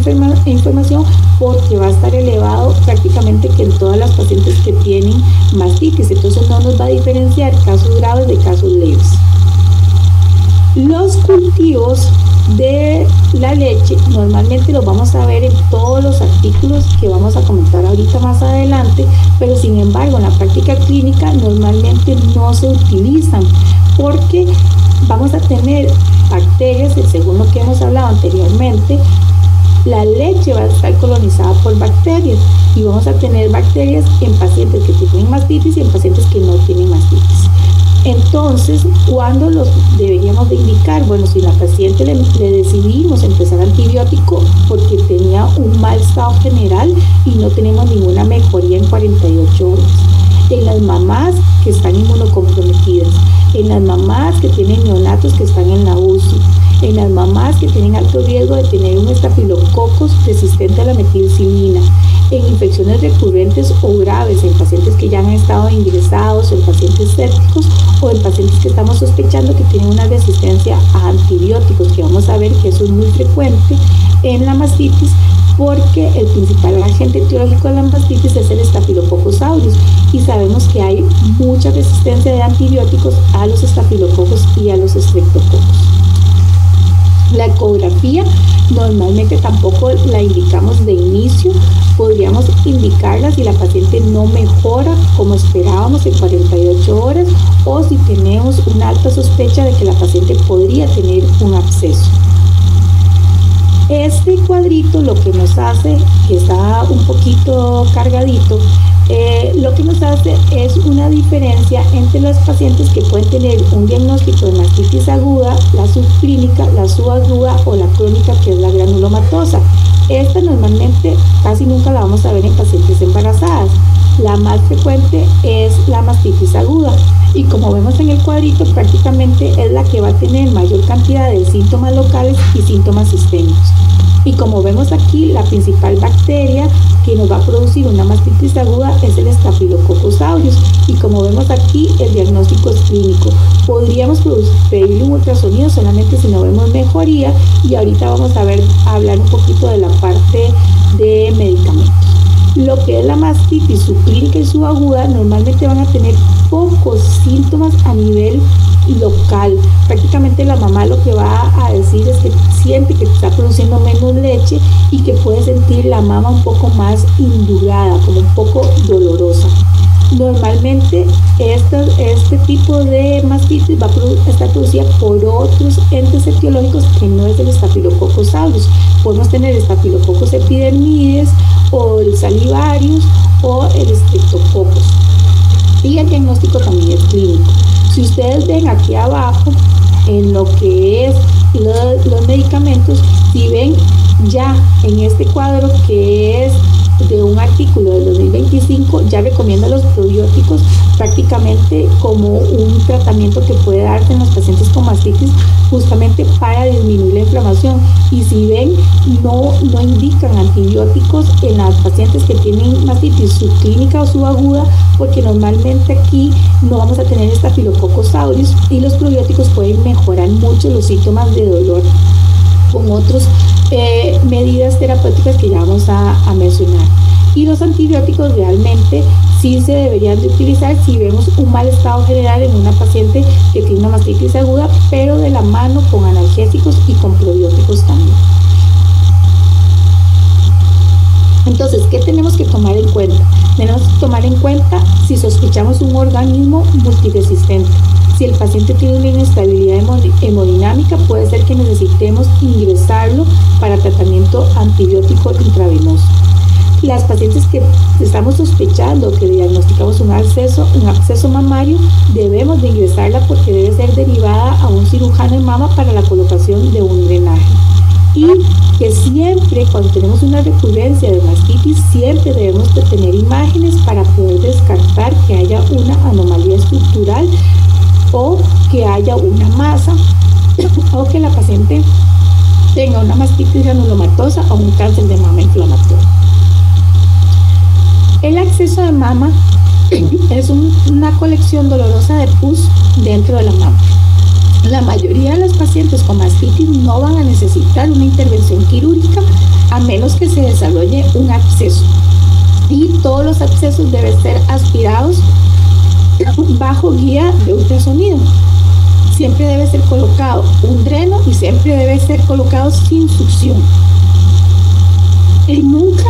información porque va a estar elevado prácticamente que en todas las pacientes que tienen mastitis, entonces no nos va a diferenciar casos graves de casos leves. Los cultivos de la leche normalmente los vamos a ver en todos los artículos que vamos a comentar ahorita más adelante, pero sin embargo en la práctica clínica normalmente no se utilizan porque vamos a tener bacterias, según lo que hemos hablado anteriormente. La leche va a estar colonizada por bacterias y vamos a tener bacterias en pacientes que tienen mastitis y en pacientes que no tienen mastitis. Entonces, ¿cuándo los deberíamos de indicar? Bueno, si la paciente le decidimos empezar antibiótico porque tenía un mal estado general y no tenemos ninguna mejoría en 48 horas. En las mamás que están inmunocomprometidas, en las mamás que tienen neonatos que están en la UCI, en las mamás que tienen alto riesgo de tener un estafilococos resistente a la metilcilina, en infecciones recurrentes o graves, en pacientes que ya han estado ingresados, en pacientes sépticos o en pacientes que estamos sospechando que tienen una resistencia a antibióticos, que vamos a ver que eso es muy frecuente en la mastitis, porque el principal agente etiológico de la mastitis es el Staphylococcus aureus y sabemos que hay mucha resistencia de antibióticos a los estafilococos y a los estreptococos. La ecografía normalmente tampoco la indicamos de inicio, podríamos indicarla si la paciente no mejora como esperábamos en 48 horas o si tenemos una alta sospecha de que la paciente podría tener un absceso. Este cuadrito lo que nos hace, que está un poquito cargadito, lo que nos hace es una diferencia entre los pacientes que pueden tener un diagnóstico de mastitis aguda, la subclínica, la subaguda o la crónica, que es la granulomatosa. Esta normalmente casi nunca la vamos a ver en pacientes embarazadas. La más frecuente es la mastitis aguda y como vemos en el cuadrito prácticamente es la que va a tener mayor cantidad de síntomas locales y síntomas sistémicos. Y como vemos aquí, la principal bacteria que nos va a producir una mastitis aguda es el Staphylococcus aureus y como vemos aquí el diagnóstico es clínico. Podríamos pedirle un ultrasonido solamente si no vemos mejoría y ahorita vamos a hablar un poquito de la parte de medicamentos. Lo que es la mastitis subclínica y subaguda normalmente van a tener pocos síntomas a nivel local. Prácticamente la mamá lo que va a decir es que siente que está produciendo menos leche y que puede sentir la mama un poco más indurada, como un poco dolorosa. Normalmente este tipo de mastitis va a estar producida por otros entes etiológicos que no es el Staphylococcus aureus. Podemos tener Staphylococcus epidermidis o el salivarius o el Streptococcus. Y el diagnóstico también es clínico. Si ustedes ven aquí abajo en lo que es los medicamentos, si ven ya en este cuadro que es de un artículo del 2025, ya recomienda los probióticos prácticamente como un tratamiento que puede darse en los pacientes con mastitis justamente para disminuir la inflamación. Y si ven, no indican antibióticos en las pacientes que tienen mastitis subclínica o subaguda, porque normalmente aquí no vamos a tener Staphylococcus aureus y los probióticos pueden mejorar mucho los síntomas de dolor con otras medidas terapéuticas que ya vamos a mencionar. Y los antibióticos realmente sí se deberían de utilizar si vemos un mal estado general en una paciente que tiene una mastitis aguda, pero de la mano con analgésicos y con probióticos también. Entonces, ¿qué tenemos que tomar en cuenta? Tenemos que tomar en cuenta si sospechamos un organismo multiresistente. Si el paciente tiene una inestabilidad hemodinámica, puede ser que necesitemos ingresarlo para tratamiento antibiótico intravenoso. Las pacientes que estamos sospechando que diagnosticamos un absceso mamario, debemos de ingresarla porque debe ser derivada a un cirujano en mama para la colocación de un drenaje. y que siempre cuando tenemos una recurrencia de mastitis siempre debemos de tener imágenes para poder descartar que haya una anomalía estructural o que haya una masa o que la paciente tenga una mastitis granulomatosa o un cáncer de mama inflamatorio. El acceso de mama es una colección dolorosa de pus dentro de la mama. La mayoría de los pacientes con mastitis no van a necesitar una intervención quirúrgica a menos que se desarrolle un absceso. Y todos los abscesos deben ser aspirados bajo guía de ultrasonido. Siempre debe ser colocado un dreno y siempre debe ser colocado sin succión. Y nunca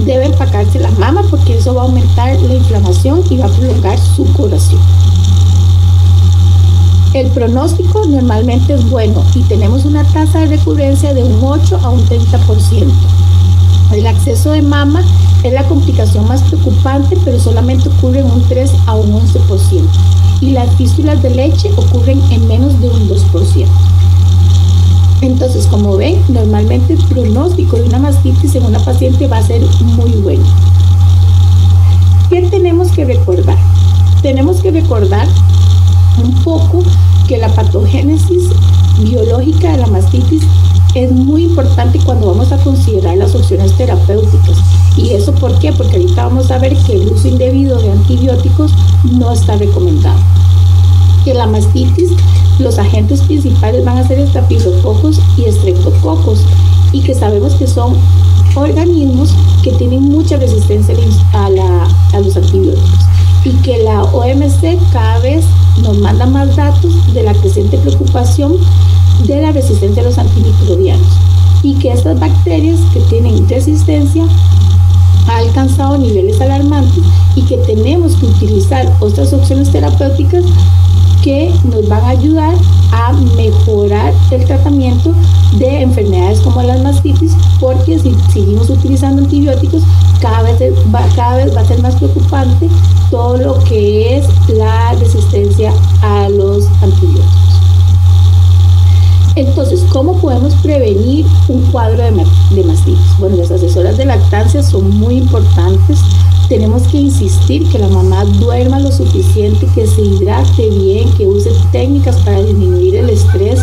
debe empacarse la mama porque eso va a aumentar la inflamación y va a prolongar su curación. El pronóstico normalmente es bueno y tenemos una tasa de recurrencia de un 8 a un 30%. El acceso de mama es la complicación más preocupante, pero solamente ocurre en un 3 a un 11%. Y las fístulas de leche ocurren en menos de un 2%. Entonces, como ven, normalmente el pronóstico de una mastitis en una paciente va a ser muy bueno. ¿Qué tenemos que recordar? Tenemos que recordar un poco que la patogénesis biológica de la mastitis es muy importante cuando vamos a considerar las opciones terapéuticas. ¿Y eso por qué? Porque ahorita vamos a ver que el uso indebido de antibióticos no está recomendado. Que la mastitis, los agentes principales van a ser estafilococos y estreptococos, y que sabemos que son organismos que tienen mucha resistencia a los antibióticos. Y que la OMS cada vez nos manda más datos de la creciente preocupación de la resistencia a los antimicrobianos, y que estas bacterias que tienen resistencia ha alcanzado niveles alarmantes y que tenemos que utilizar otras opciones terapéuticas que nos van a ayudar a mejorar el tratamiento de enfermedades como las mastitis, porque si seguimos utilizando antibióticos cada vez va a ser más preocupante todo lo que es la resistencia a los antibióticos. Entonces, ¿cómo podemos prevenir un cuadro de mastitis? Bueno, las asesoras de lactancia son muy importantes. Tenemos que insistir que la mamá duerma lo suficiente, que se hidrate bien, que use técnicas para disminuir el estrés,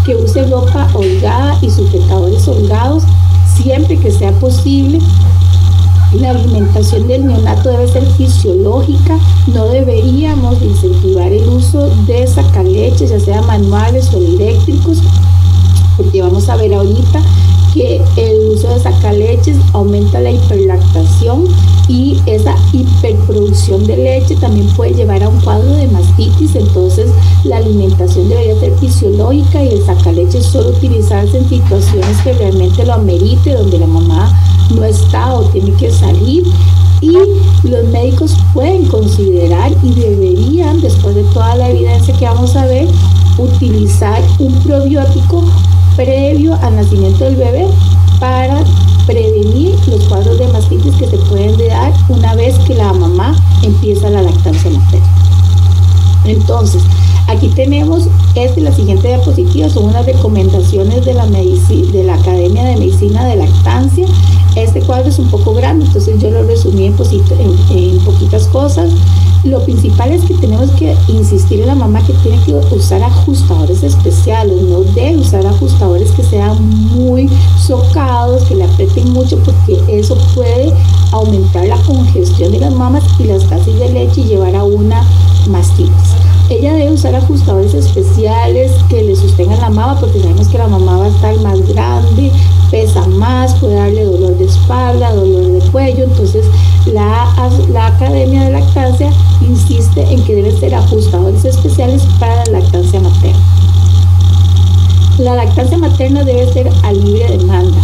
que use ropa holgada y sujetadores holgados siempre que sea posible. La alimentación del neonato debe ser fisiológica, no deberíamos incentivar el uso de sacaleches, ya sea manuales o eléctricos, porque vamos a ver ahorita que el uso de sacaleches aumenta la hiperlactación y esa hiperproducción de leche también puede llevar a un cuadro de mastitis. Entonces la alimentación debería ser fisiológica y el sacaleche solo utilizarse en situaciones que realmente lo amerite, donde la mamá no está o tiene que salir. Y los médicos pueden considerar y deberían, después de toda la evidencia que vamos a ver, utilizar un probiótico previo al nacimiento del bebé para prevenir los cuadros de mastitis que se pueden dar una vez que la mamá empieza la lactancia materna. Entonces, aquí tenemos la siguiente diapositiva, son unas recomendaciones de la Academia de Medicina de Lactancia. Este cuadro es un poco grande, entonces yo lo resumí en poquitas cosas. Lo principal es que tenemos que insistir en la mamá que tiene que usar ajustadores especiales, no debe usar ajustadores que sean muy socados, que le aprieten mucho, porque eso puede aumentar la congestión de las mamas y las escasez de leche y llevar a una mastitis. Ella debe usar ajustadores especiales que le sostengan la mama, porque sabemos que la mamá va a estar más grande, pesa más, puede darle dolor de espalda, dolor de cuello. Entonces la Academia de Lactancia insiste en que deben ser ajustadores especiales para la lactancia materna. La lactancia materna debe ser a libre demanda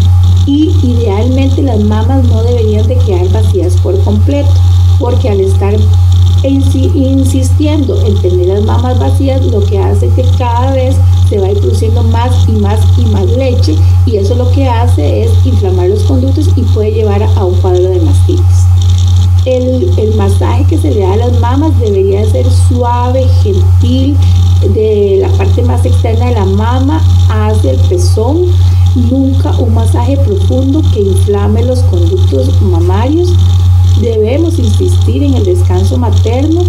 y idealmente las mamas no deberían de quedar vacías por completo, porque al estar insistiendo en tener las mamas vacías, lo que hace que cada vez se va introduciendo más y más y más leche, y eso lo que hace es inflamar los conductos y puede llevar a un cuadro de mastitis. El masaje que se le da a las mamas debería ser suave, gentil, de la parte más externa de la mama hacia el pezón. nunca un masaje profundo que inflame los conductos mamarios. Debemos insistir en el descanso materno,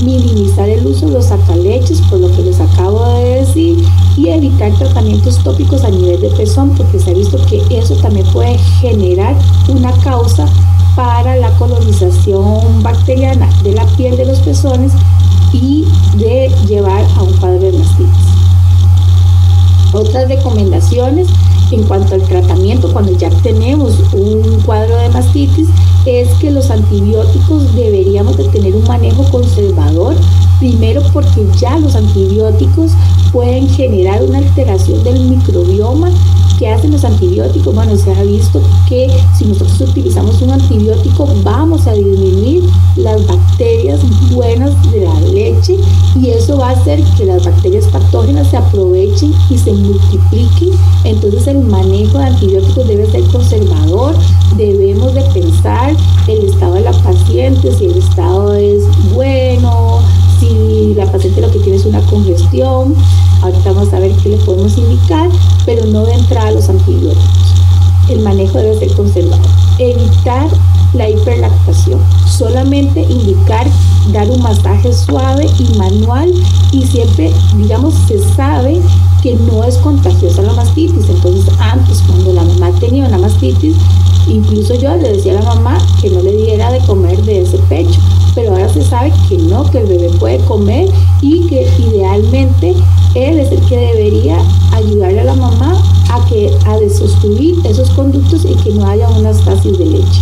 minimizar el uso de los sacaleches, por lo que les acabo de decir, y evitar tratamientos tópicos a nivel de pezón, porque se ha visto que eso también puede generar una causa para la colonización bacteriana de la piel de los pezones y de llevar a un cuadro de mastitis. Otras recomendaciones en cuanto al tratamiento cuando ya tenemos un cuadro de mastitis es que los antibióticos deberíamos de tener un manejo conservador, primero porque ya los antibióticos pueden generar una alteración del microbioma. ¿Qué hacen los antibióticos? Bueno, se ha visto que si nosotros utilizamos un antibiótico vamos a disminuir las bacterias buenas de la leche y eso va a hacer que las bacterias patógenas se aprovechen y se multipliquen. Entonces el manejo de antibióticos debe ser conservador, debemos de pensar el estado de la paciente, si el estado es bueno, si la paciente lo que tiene es una congestión. Ahorita vamos a ver qué le podemos indicar, pero no de entrada a los antibióticos. El manejo debe ser conservado. Evitar la hiperlactación. Solamente indicar dar un masaje suave y manual y siempre, digamos, se sabe que no es contagiosa la mastitis. Entonces, antes, cuando la mamá tenía una mastitis, incluso yo le decía a la mamá que no le diera de comer de ese pecho, pero ahora se sabe que no, que el bebé puede comer y que idealmente él es el que debería ayudarle a la mamá a desobstruir esos conductos y que no haya una estasis de leche.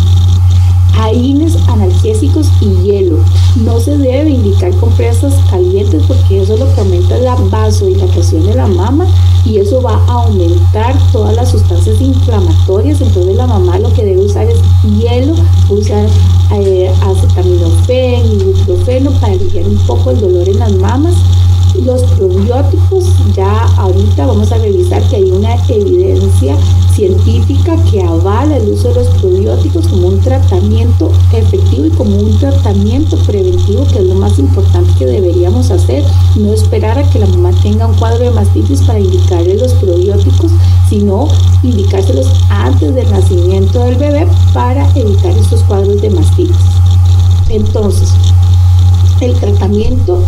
AINES, analgésicos y hielo. No se debe indicar compresas calientes porque eso es lo que aumenta la vasodilatación de la mama y eso va a aumentar todas las sustancias inflamatorias. Entonces la mamá lo que debe usar es hielo, usar acetaminofén, ibuprofeno para aliviar un poco el dolor en las mamas. Los probióticos, ya ahorita vamos a revisar que hay una evidencia científica que avala el uso de los probióticos como un tratamiento efectivo y como un tratamiento preventivo, que es lo más importante que deberíamos hacer. No esperar a que la mamá tenga un cuadro de mastitis para indicarle los probióticos, sino indicárselos antes del nacimiento del bebé para evitar estos cuadros de mastitis. Entonces, el tratamiento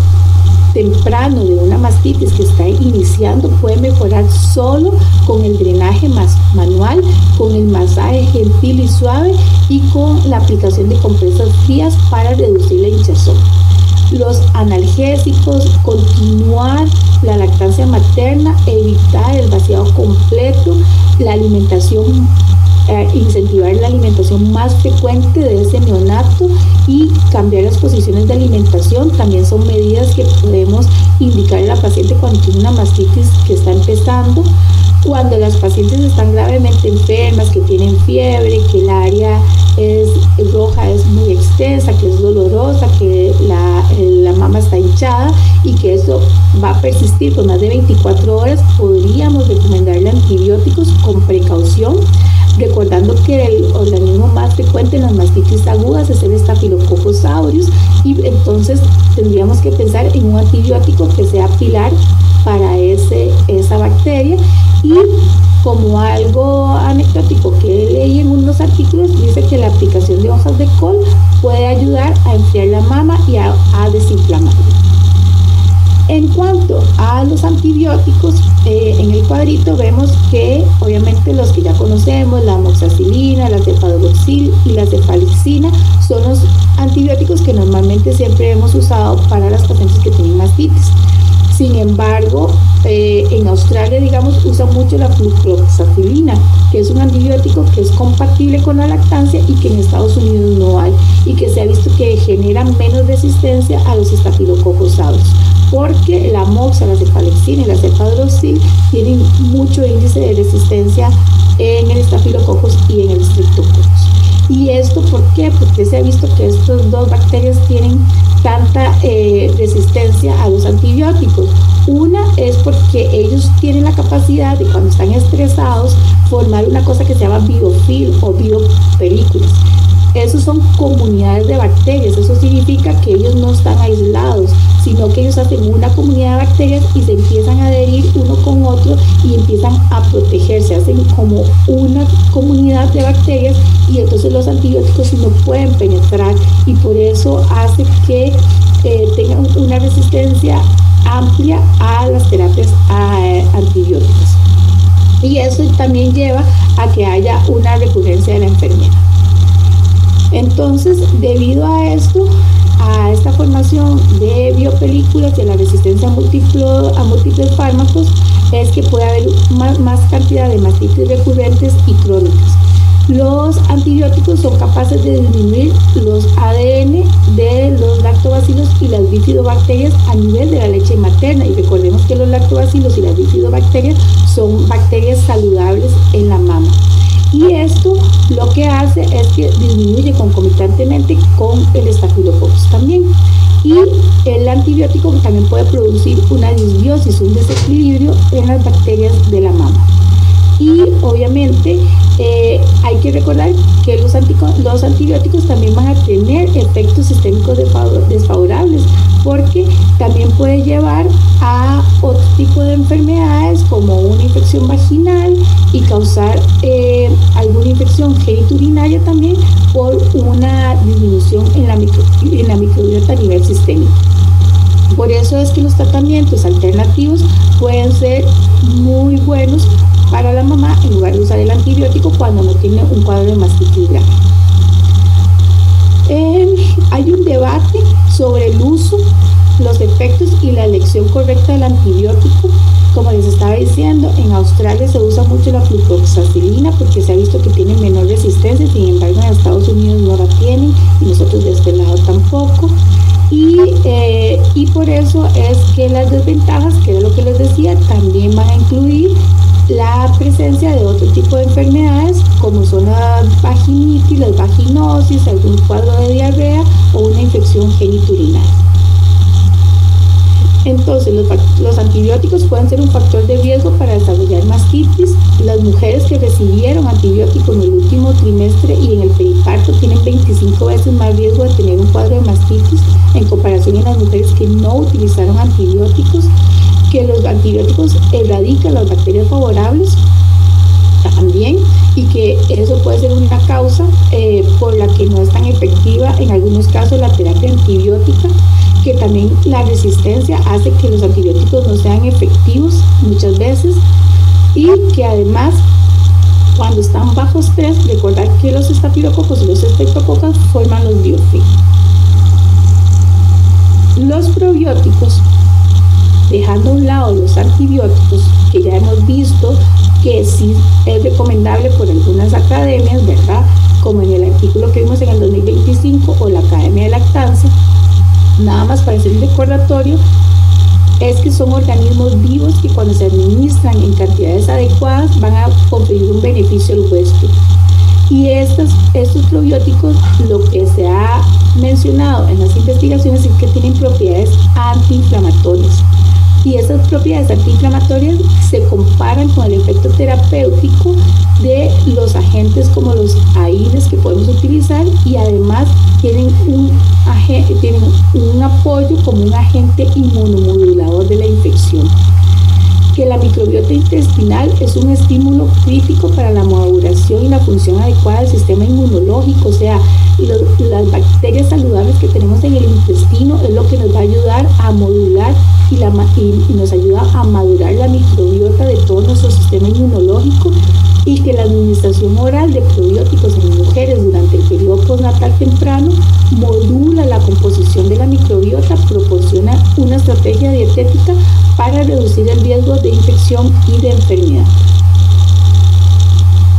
temprano de una mastitis que está iniciando puede mejorar solo con el drenaje manual, con el masaje gentil y suave y con la aplicación de compresas frías para reducir la hinchazón. Los analgésicos, continuar la lactancia materna, evitar el vaciado completo, la alimentación, incentivar la alimentación más frecuente de ese neonato y cambiar las posiciones de alimentación también son medidas que podemos indicarle a la paciente cuando tiene una mastitis que está empezando. Cuando las pacientes están gravemente enfermas, que tienen fiebre, que el área roja es muy extensa, que es dolorosa, que la mama está hinchada y que eso va a persistir por más de 24 horas, podríamos recomendarle antibióticos con precaución, recordando que el organismo más frecuente en las mastitis agudas es el Staphylococcus aureus y entonces tendríamos que pensar en un antibiótico que sea pilar para esa bacteria. Y como algo anecdótico que leí en unos artículos, dice que la aplicación de hojas de col puede ayudar a enfriar la mama y a desinflamarla. En cuanto a los antibióticos, en el cuadrito vemos que obviamente los que ya conocemos, la amoxicilina, la cefadroxil y la cefalexina, son los antibióticos que normalmente siempre hemos usado para las pacientes que tienen mastitis. Sin embargo, en Australia, digamos, usan mucho la flucloxacilina, que es un antibiótico que es compatible con la lactancia y que en Estados Unidos no hay, y que se ha visto que genera menos resistencia a los Staphylococcus aureus, porque la moxa, la cefalexina y la cefadroxil tienen mucho índice de resistencia en el Staphylococcus y en el Streptococcus. ¿Y esto por qué? Porque se ha visto que estas dos bacterias tienen tanta resistencia a los antibióticos. Una es porque ellos tienen la capacidad de, cuando están estresados, formar una cosa que se llama biofilm o biopelículas. esos son comunidades de bacterias. Eso significa que ellos no están aislados, sino que ellos hacen una comunidad de bacterias y se empiezan a adherir uno con otro y empiezan a protegerse, hacen como una comunidad de bacterias, y entonces los antibióticos no pueden penetrar, y por eso hace que tengan una resistencia amplia a las terapias antibióticas. Y eso también lleva a que haya una recurrencia de la enfermedad. Entonces, debido a esto, a esta formación de biopelículas y a la resistencia a múltiples fármacos, es que puede haber más cantidad de mastitis recurrentes y crónicas. Los antibióticos son capaces de disminuir los ADN de los lactobacilos y las bifidobacterias a nivel de la leche materna, y recordemos que los lactobacilos y las bifidobacterias son bacterias saludables en la mama. Y esto lo que hace es que disminuye concomitantemente con el estafilococcus también. Y el antibiótico también puede producir una disbiosis, un desequilibrio en las bacterias de la mama. Y obviamente hay que recordar que los antibióticos también van a tener efectos sistémicos desfavorables, porque también puede llevar a otro tipo de enfermedades como una infección vaginal y causar alguna infección geniturinaria también por una disminución en la microbiota a nivel sistémico. Por eso es que los tratamientos alternativos pueden ser muy buenos para la mamá en lugar de usar el antibiótico cuando no tiene un cuadro de mastitis grave. Hay un debate sobre el uso, los efectos y la elección correcta del antibiótico. Como les estaba diciendo, en Australia se usa mucho la flucloxacilina porque se ha visto que tiene menor resistencia, sin embargo en Estados Unidos no la tienen y nosotros de este lado tampoco. Y por eso es que las desventajas, que es lo que les decía, también van a incluir la presencia de otro tipo de enfermedades como son la vaginitis, la vaginosis, algún cuadro de diarrea o una infección geniturinaria. Entonces, los antibióticos pueden ser un factor de riesgo para desarrollar mastitis. Las mujeres que recibieron antibióticos en el último trimestre y en el periparto tienen 25 veces más riesgo de tener un cuadro de mastitis en comparación a las mujeres que no utilizaron antibióticos, que los antibióticos erradican las bacterias favorables también, y que eso puede ser una causa por la que no es tan efectiva en algunos casos la terapia antibiótica, que también la resistencia hace que los antibióticos no sean efectivos muchas veces, y que además cuando están bajo estrés, recordar que los estafilococos y los estreptococos forman los biofilms. Los probióticos, dejando a un lado los antibióticos, que ya hemos visto que sí es recomendable por algunas academias, ¿verdad? Como en el artículo que vimos en el 2025 o la Academia de Lactancia, nada más para hacer un recordatorio, es que son organismos vivos que cuando se administran en cantidades adecuadas van a conferir un beneficio al huésped. Y estos probióticos, lo que se ha mencionado en las investigaciones es que tienen propiedades antiinflamatorias. Y esas propiedades antiinflamatorias se comparan con el efecto terapéutico de los agentes como los AINES que podemos utilizar, y además tienen un apoyo como un agente inmunomodulador de la infección. Que la microbiota intestinal es un estímulo crítico para la maduración y la función adecuada del sistema inmunológico, o sea, las bacterias saludables que tenemos en el intestino es lo que nos va a ayudar a modular y nos ayuda a madurar la microbiota de todo nuestro sistema inmunológico, y que la administración oral de probióticos en mujeres durante el periodo postnatal temprano modula la composición de la microbiota, proporciona una estrategia dietética para reducir el riesgo de infección y de enfermedad.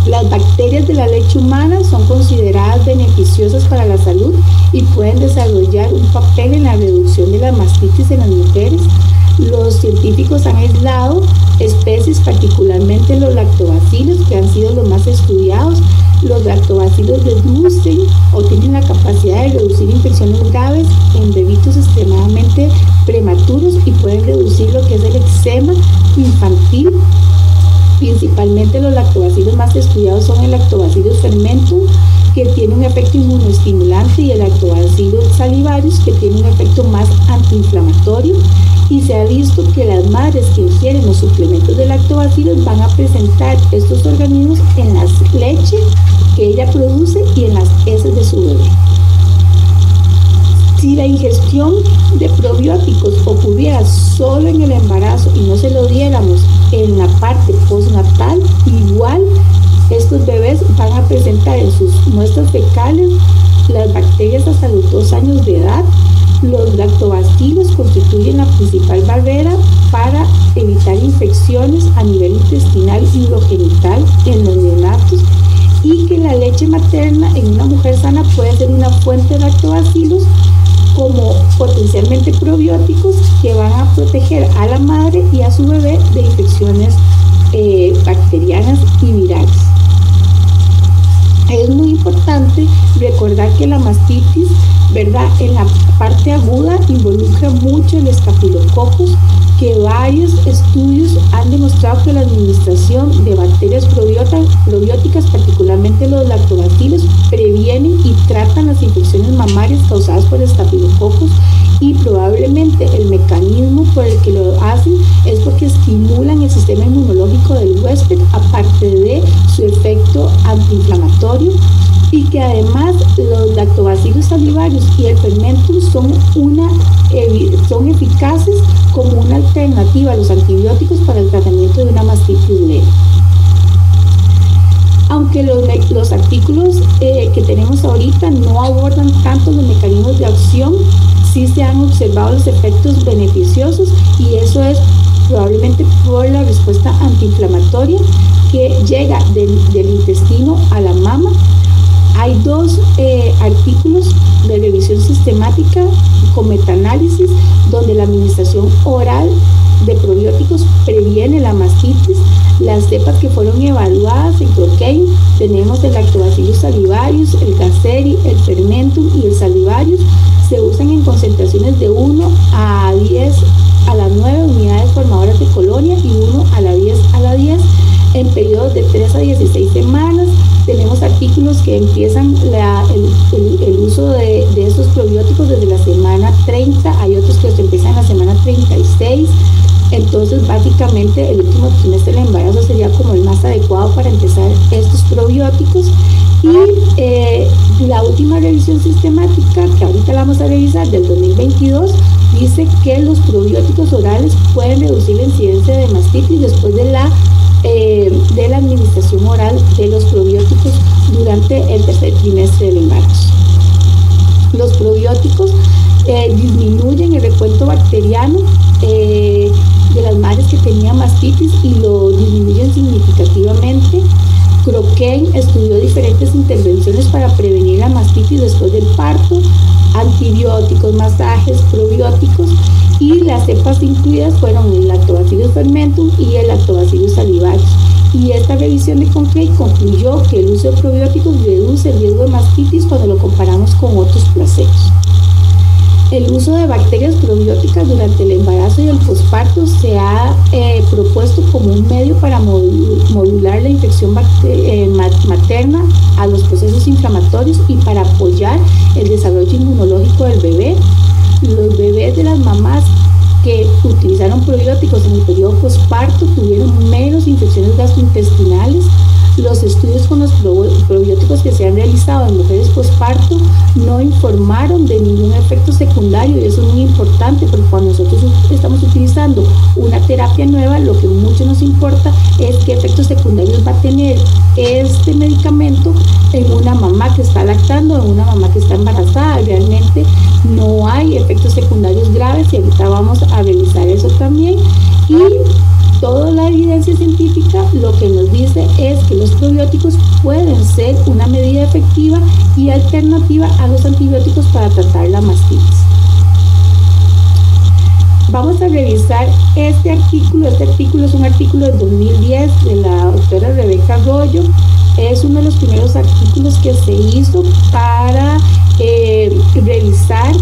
Las bacterias de la leche humana son consideradas beneficiosas para la salud y pueden desarrollar un papel en la reducción de la mastitis en las mujeres. Los científicos han aislado especies, particularmente los lactobacilos, que han sido los más estudiados. Los lactobacilos reducen o tienen la capacidad de reducir infecciones graves en bebitos extremadamente prematuros y pueden reducir lo que es el eczema infantil. Principalmente los lactobacilos más estudiados son el Lactobacillus fermentum, que tiene un efecto inmunoestimulante, y el Lactobacillus salivarius, que tiene un efecto más antiinflamatorio. Y se ha visto que las madres que ingieren los suplementos de lactobacillus van a presentar estos organismos en la leche que ella produce y en las heces de su bebé. Si la ingestión de probióticos ocurriera solo en el embarazo y no se lo diéramos en la parte postnatal, igual estos bebés van a presentar en sus muestras fecales las bacterias hasta los 2 años de edad. Los lactobacilos constituyen la principal barrera para evitar infecciones a nivel intestinal y urogenital en los neonatos, y que la leche materna en una mujer sana puede ser una fuente de lactobacilos como potencialmente probióticos que van a proteger a la madre y a su bebé de infecciones bacterianas y virales. Es muy importante recordar que la mastitis, ¿verdad?, en la parte aguda involucra mucho el estafilococcus, que varios estudios han demostrado que la administración de bacterias probióticas, particularmente los lactobacilos, previenen y tratan las infecciones mamarias causadas por estafilococcus, y probablemente el mecanismo por el que lo hacen es porque estimulan el sistema inmunológico del huésped, aparte de su efecto antiinflamatorio, y que además los lactobacillus salivarius y el fermentum son eficaces como una alternativa a los antibióticos para el tratamiento de una mastitis leve. Aunque los artículos que tenemos ahorita no abordan tanto los mecanismos de acción, sí se han observado los efectos beneficiosos, y eso es probablemente por la respuesta antiinflamatoria que llega del intestino a la mama. Hay 2 artículos de revisión sistemática con metaanálisis donde la administración oral de probióticos previene la mastitis. Las cepas que fueron evaluadas en Cochrane, tenemos el Lactobacillus salivarius, el Gasseri, el Fermentum y el Salivarius. Se usan en concentraciones de 1 a 10 a las 9 unidades formadoras de colonia y 1 a la 10 a la 10 en periodos de 3 a 16 semanas. Tenemos artículos que empiezan el uso de estos probióticos desde la semana 30, hay otros que empiezan en la semana 36. Entonces, básicamente, el último trimestre del embarazo sería como el más adecuado para empezar estos probióticos. Y la última revisión sistemática, que ahorita la vamos a revisar, del 2022, dice que los probióticos orales pueden reducir la incidencia de mastitis después de la administración oral de los probióticos durante el tercer trimestre del embarazo. Los probióticos disminuyen el recuento bacteriano de las madres que tenían mastitis, y lo disminuyen significativamente. Cochrane estudió diferentes intervenciones para prevenir la mastitis después del parto: antibióticos, masajes, probióticos, y las cepas incluidas fueron el Lactobacillus fermentum y el Lactobacillus salivarius. Y esta revisión de Cochrane concluyó que el uso de probióticos reduce el riesgo de mastitis cuando lo comparamos con otros placebos. El uso de bacterias probióticas durante el embarazo y el posparto se ha propuesto como un medio para modular la infección materna a los procesos inflamatorios y para apoyar el desarrollo inmunológico del bebé. Los bebés de las mamás que utilizaron probióticos en el periodo posparto tuvieron menos infecciones gastrointestinales. Los estudios con los probióticos que se han realizado en mujeres posparto no informaron de ningún efecto secundario, y eso es muy importante, porque cuando nosotros estamos utilizando una terapia nueva, lo que mucho nos importa es qué efectos secundarios va a tener este medicamento en una mamá que está lactando, en una mamá que está embarazada. Realmente no hay efectos secundarios graves, y ahorita vamos a revisar eso también. Y toda la evidencia científica lo que nos dice es que los probióticos pueden ser una medida efectiva y alternativa a los antibióticos para tratar la mastitis. Vamos a revisar este artículo. Este artículo es un artículo del 2010 de la doctora Rebeca Arroyo. Es uno de los primeros artículos que se hizo para revisar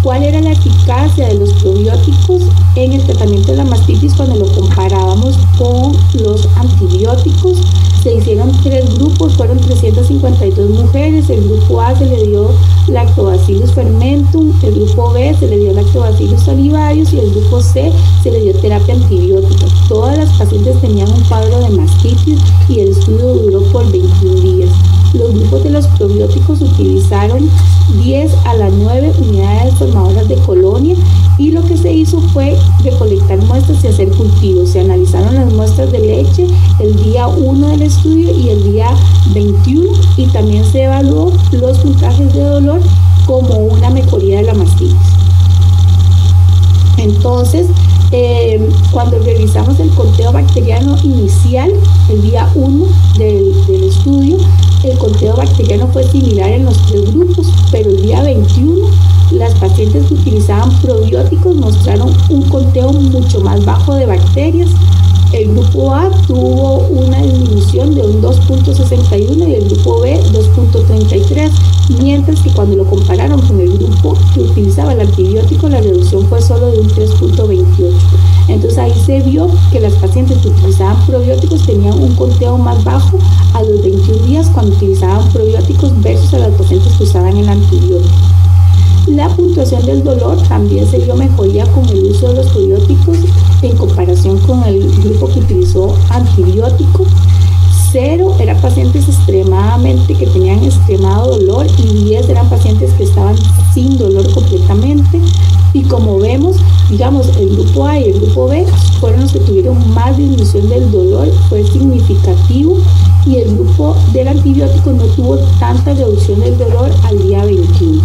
¿Cuál era la eficacia de los probióticos en el tratamiento de la mastitis cuando lo comparábamos con los antibióticos? Se hicieron 3 grupos, fueron 352 mujeres. El grupo A se le dio Lactobacillus fermentum, el grupo B se le dio Lactobacillus salivarius y el grupo C se le dio terapia antibiótica. Todas las pacientes tenían un cuadro de mastitis y el estudio duró por 21 días. Los grupos de los probióticos utilizaron 10 a la 9 unidades formadoras de colonia y lo que se hizo fue recolectar muestras y hacer cultivos. Se analizaron las muestras de leche el día 1 del estudio y el día 21 y también se evaluó los puntajes de dolor como una mejoría de la mastitis. Entonces, cuando revisamos el conteo bacteriano inicial, el día 1 del estudio, el conteo bacteriano fue similar en los 3 grupos, pero el día 21 las pacientes que utilizaban probióticos mostraron un conteo mucho más bajo de bacterias. El grupo A tuvo una disminución de un 2.61 y el grupo B 2.33, mientras que cuando lo compararon con el grupo que utilizaba el antibiótico, la reducción fue solo de un 3.28. Entonces ahí se vio que las pacientes que utilizaban probióticos tenían un conteo más bajo a los 21 días cuando utilizaban probióticos versus a las pacientes que usaban el antibiótico. La puntuación del dolor también se vio mejoría con el uso de los probióticos en comparación con el grupo que utilizó antibiótico. 0 eran pacientes extremadamente que tenían extremado dolor y 10 eran pacientes que estaban sin dolor completamente. Y como vemos, digamos, el grupo A y el grupo B fueron los que tuvieron más disminución del dolor, fue significativo, y el grupo del antibiótico no tuvo tanta reducción del dolor al día 21.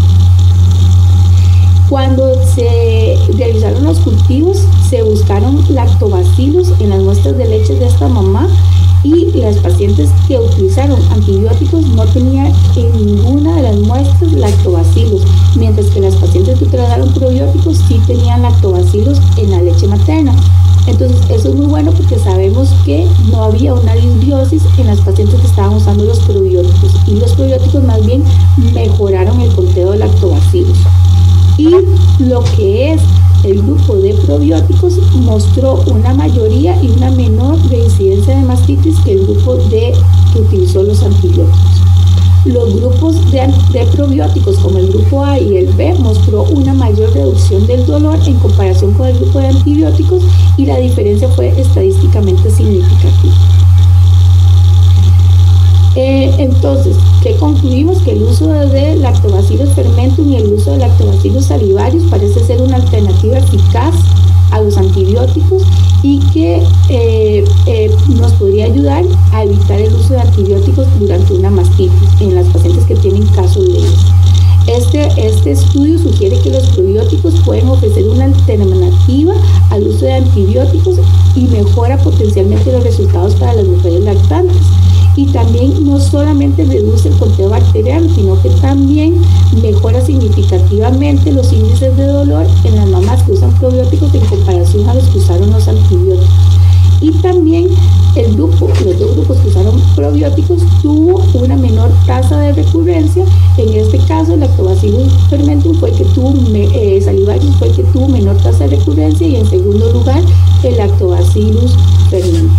Cuando se realizaron los cultivos, se buscaron lactobacillus en las muestras de leche de esta mamá y las pacientes que utilizaron antibióticos no tenían en ninguna de las muestras lactobacillus, mientras que las pacientes que utilizaron probióticos sí tenían lactobacillus en la leche materna. Entonces eso es muy bueno porque sabemos que no había una disbiosis en las pacientes que estaban usando los probióticos y los probióticos más bien mejoraron el conteo de lactobacillus. Y lo que es el grupo de probióticos mostró una mayoría y una menor reincidencia de mastitis que el grupo que utilizó los antibióticos. Los grupos de probióticos como el grupo A y el B mostró una mayor reducción del dolor en comparación con el grupo de antibióticos y la diferencia fue estadísticamente significativa. Entonces, ¿qué concluimos? Que el uso de Lactobacillus fermentum y el uso de Lactobacillus salivarius parece ser una alternativa eficaz a los antibióticos y que nos podría ayudar a evitar el uso de antibióticos durante una mastitis en las pacientes que tienen casos leves. Este estudio sugiere que los probióticos pueden ofrecer una alternativa al uso de antibióticos y mejora potencialmente los resultados para las mujeres lactantes. Y también no solamente reduce el conteo bacteriano, sino que también mejora significativamente los índices de dolor en las mamás que usan probióticos en comparación a los que usaron los antibióticos. Y también los dos grupos que usaron probióticos tuvo una menor tasa de recurrencia. En este caso, el Lactobacillus fermentum fue el que tuvo, salivarius fue el que tuvo menor tasa de recurrencia y en segundo lugar el Lactobacillus fermentum.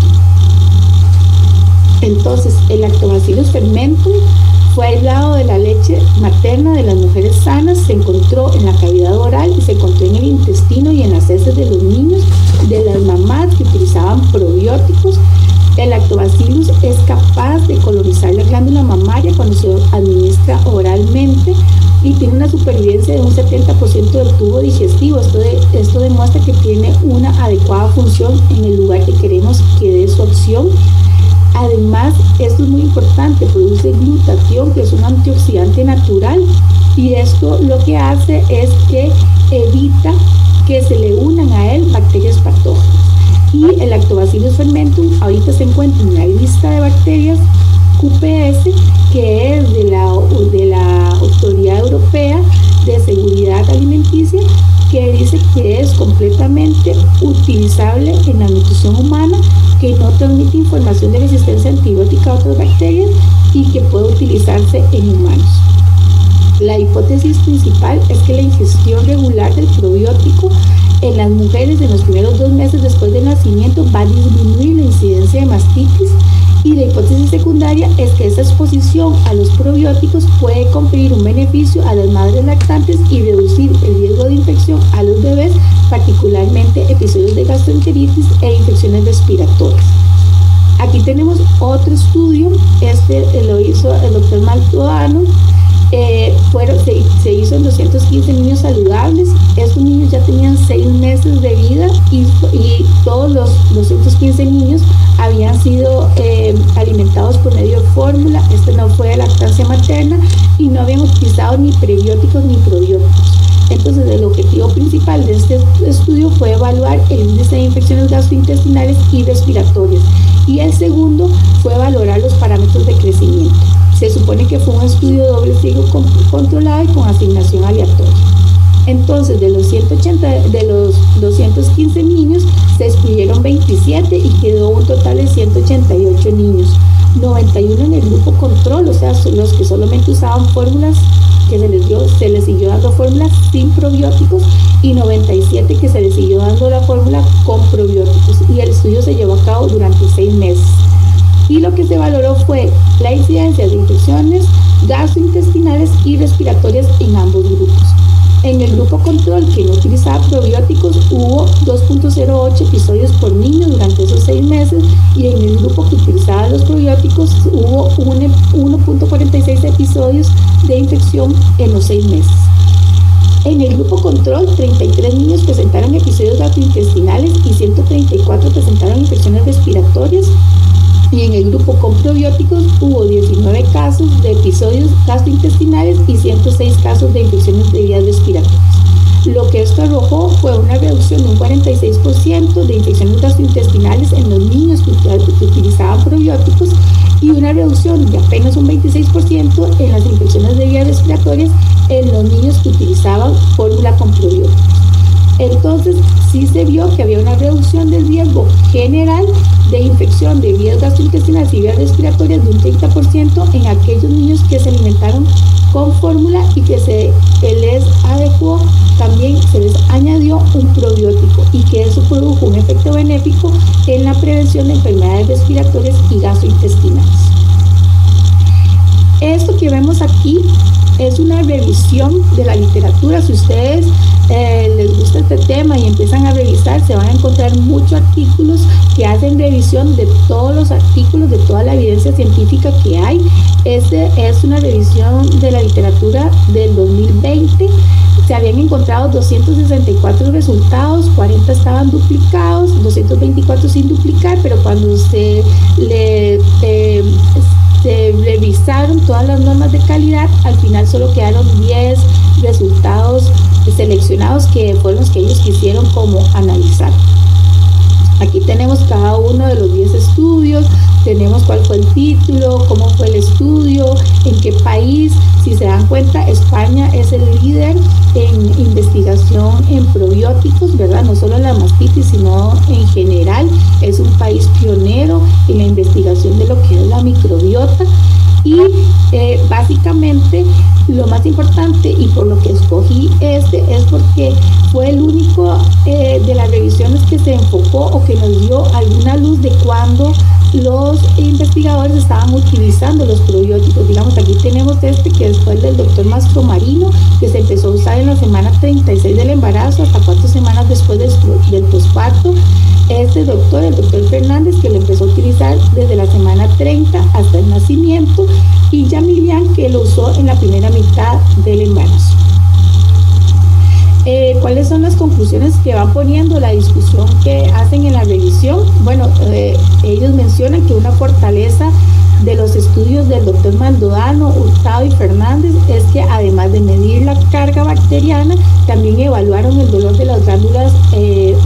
Entonces, el Lactobacillus fermentum fue aislado de la leche materna de las mujeres sanas, se encontró en la cavidad oral y se encontró en el intestino y en las heces de los niños de las mamás que utilizaban probióticos. El lactobacillus es capaz de colonizar la glándula mamaria cuando se administra oralmente y tiene una supervivencia de un 70% del tubo digestivo. Esto demuestra que tiene una adecuada función en el lugar que queremos que dé su acción. Además, esto es muy importante, produce glutatión, que es un antioxidante natural, y esto lo que hace es que evita que se le unan a él bacterias patógenas. Y el Lactobacillus fermentum ahorita se encuentra en la lista de bacterias QPS, que es de la Autoridad Europea de Seguridad Alimenticia, que dice que es completamente utilizable en la nutrición humana, que no transmite información de resistencia antibiótica a otras bacterias y que puede utilizarse en humanos. La hipótesis principal es que la ingestión regular del probiótico en las mujeres en los primeros 2 meses después del nacimiento va a disminuir la incidencia de mastitis, y la hipótesis secundaria es que esa exposición a los probióticos puede conferir un beneficio a las madres lactantes y reducir el riesgo de infección a los bebés, particularmente episodios de gastroenteritis e infecciones respiratorias. Aquí tenemos otro estudio, lo hizo el doctor Maldonado. Se hizo en 215 niños saludables. Estos niños ya tenían 6 meses de vida y todos los 215 niños habían sido alimentados por medio de fórmula. No fue de lactancia materna y no habían utilizado ni prebióticos ni probióticos. Entonces, el objetivo principal de este estudio fue evaluar el índice de infecciones gastrointestinales y respiratorias, y el segundo fue valorar los parámetros de crecimiento. Se supone que fue un estudio doble ciego controlado y con asignación aleatoria. Entonces, de los 215 niños, se excluyeron 27 y quedó un total de 188 niños. 91 en el grupo control, o sea, los que solamente usaban fórmulas que se les siguió dando fórmulas sin probióticos, y 97 que se les siguió dando la fórmula con probióticos, y el estudio se llevó a cabo durante 6 meses. Y lo que se valoró fue la incidencia de infecciones gastrointestinales y respiratorias en ambos grupos. En el grupo control, que no utilizaba probióticos, hubo 2.08 episodios por niño durante esos 6 meses, y en el grupo que utilizaba los probióticos hubo 1.46 episodios de infección en los 6 meses. En el grupo control, 33 niños presentaron episodios gastrointestinales y 134 presentaron infecciones respiratorias. Y en el grupo con probióticos hubo 19 casos de episodios gastrointestinales y 106 casos de infecciones de vías respiratorias. Lo que esto arrojó fue una reducción de un 46% de infecciones gastrointestinales en los niños que utilizaban probióticos, y una reducción de apenas un 26% en las infecciones de vías respiratorias en los niños que utilizaban fórmula con probióticos. Entonces, sí se vio que había una reducción del riesgo general de infección de vías gastrointestinales y vías respiratorias de un 30% en aquellos niños que se alimentaron con fórmula y que se les adecuó, también se les añadió un probiótico, y que eso produjo un efecto benéfico en la prevención de enfermedades respiratorias y gastrointestinales. Esto que vemos aquí es una revisión de la literatura. Si ustedes les gusta este tema y empiezan a revisar, se van a encontrar muchos artículos que hacen revisión de todos los artículos, de toda la evidencia científica que hay. Este es una revisión de la literatura del 2020. Se habían encontrado 264 resultados, 40 estaban duplicados, 224 sin duplicar, pero cuando se revisaron todas las normas de calidad, al final solo quedaron 10 resultados seleccionados, que fueron los que ellos quisieron como analizar. Aquí tenemos cada uno de los 10 estudios, tenemos cuál fue el título, cómo fue el estudio, en qué país. Si se dan cuenta, España es el líder en investigación en probióticos, ¿verdad? No solo en la mastitis, sino en general. Es un país pionero en la investigación de lo que es la microbiota. Y básicamente lo más importante, y por lo que escogí es porque fue el único de las revisiones que se enfocó o que nos dio alguna luz de cuando los investigadores estaban utilizando los probióticos. Digamos, aquí tenemos que fue el del doctor Mastromarino, que se empezó a usar en la semana 36 del embarazo hasta 4 semanas después del posparto. El doctor Fernández, que lo empezó a utilizar desde la semana 30 hasta el nacimiento, y Yamilian, que lo usó en la primera mitad del embarazo. ¿Cuáles son las conclusiones que van poniendo, la discusión que hacen en la revisión? Bueno, ellos mencionan que una fortaleza de los estudios del doctor Maldonado, Hurtado y Fernández es que además de medir la carga bacteriana, también evaluaron el dolor de las glándulas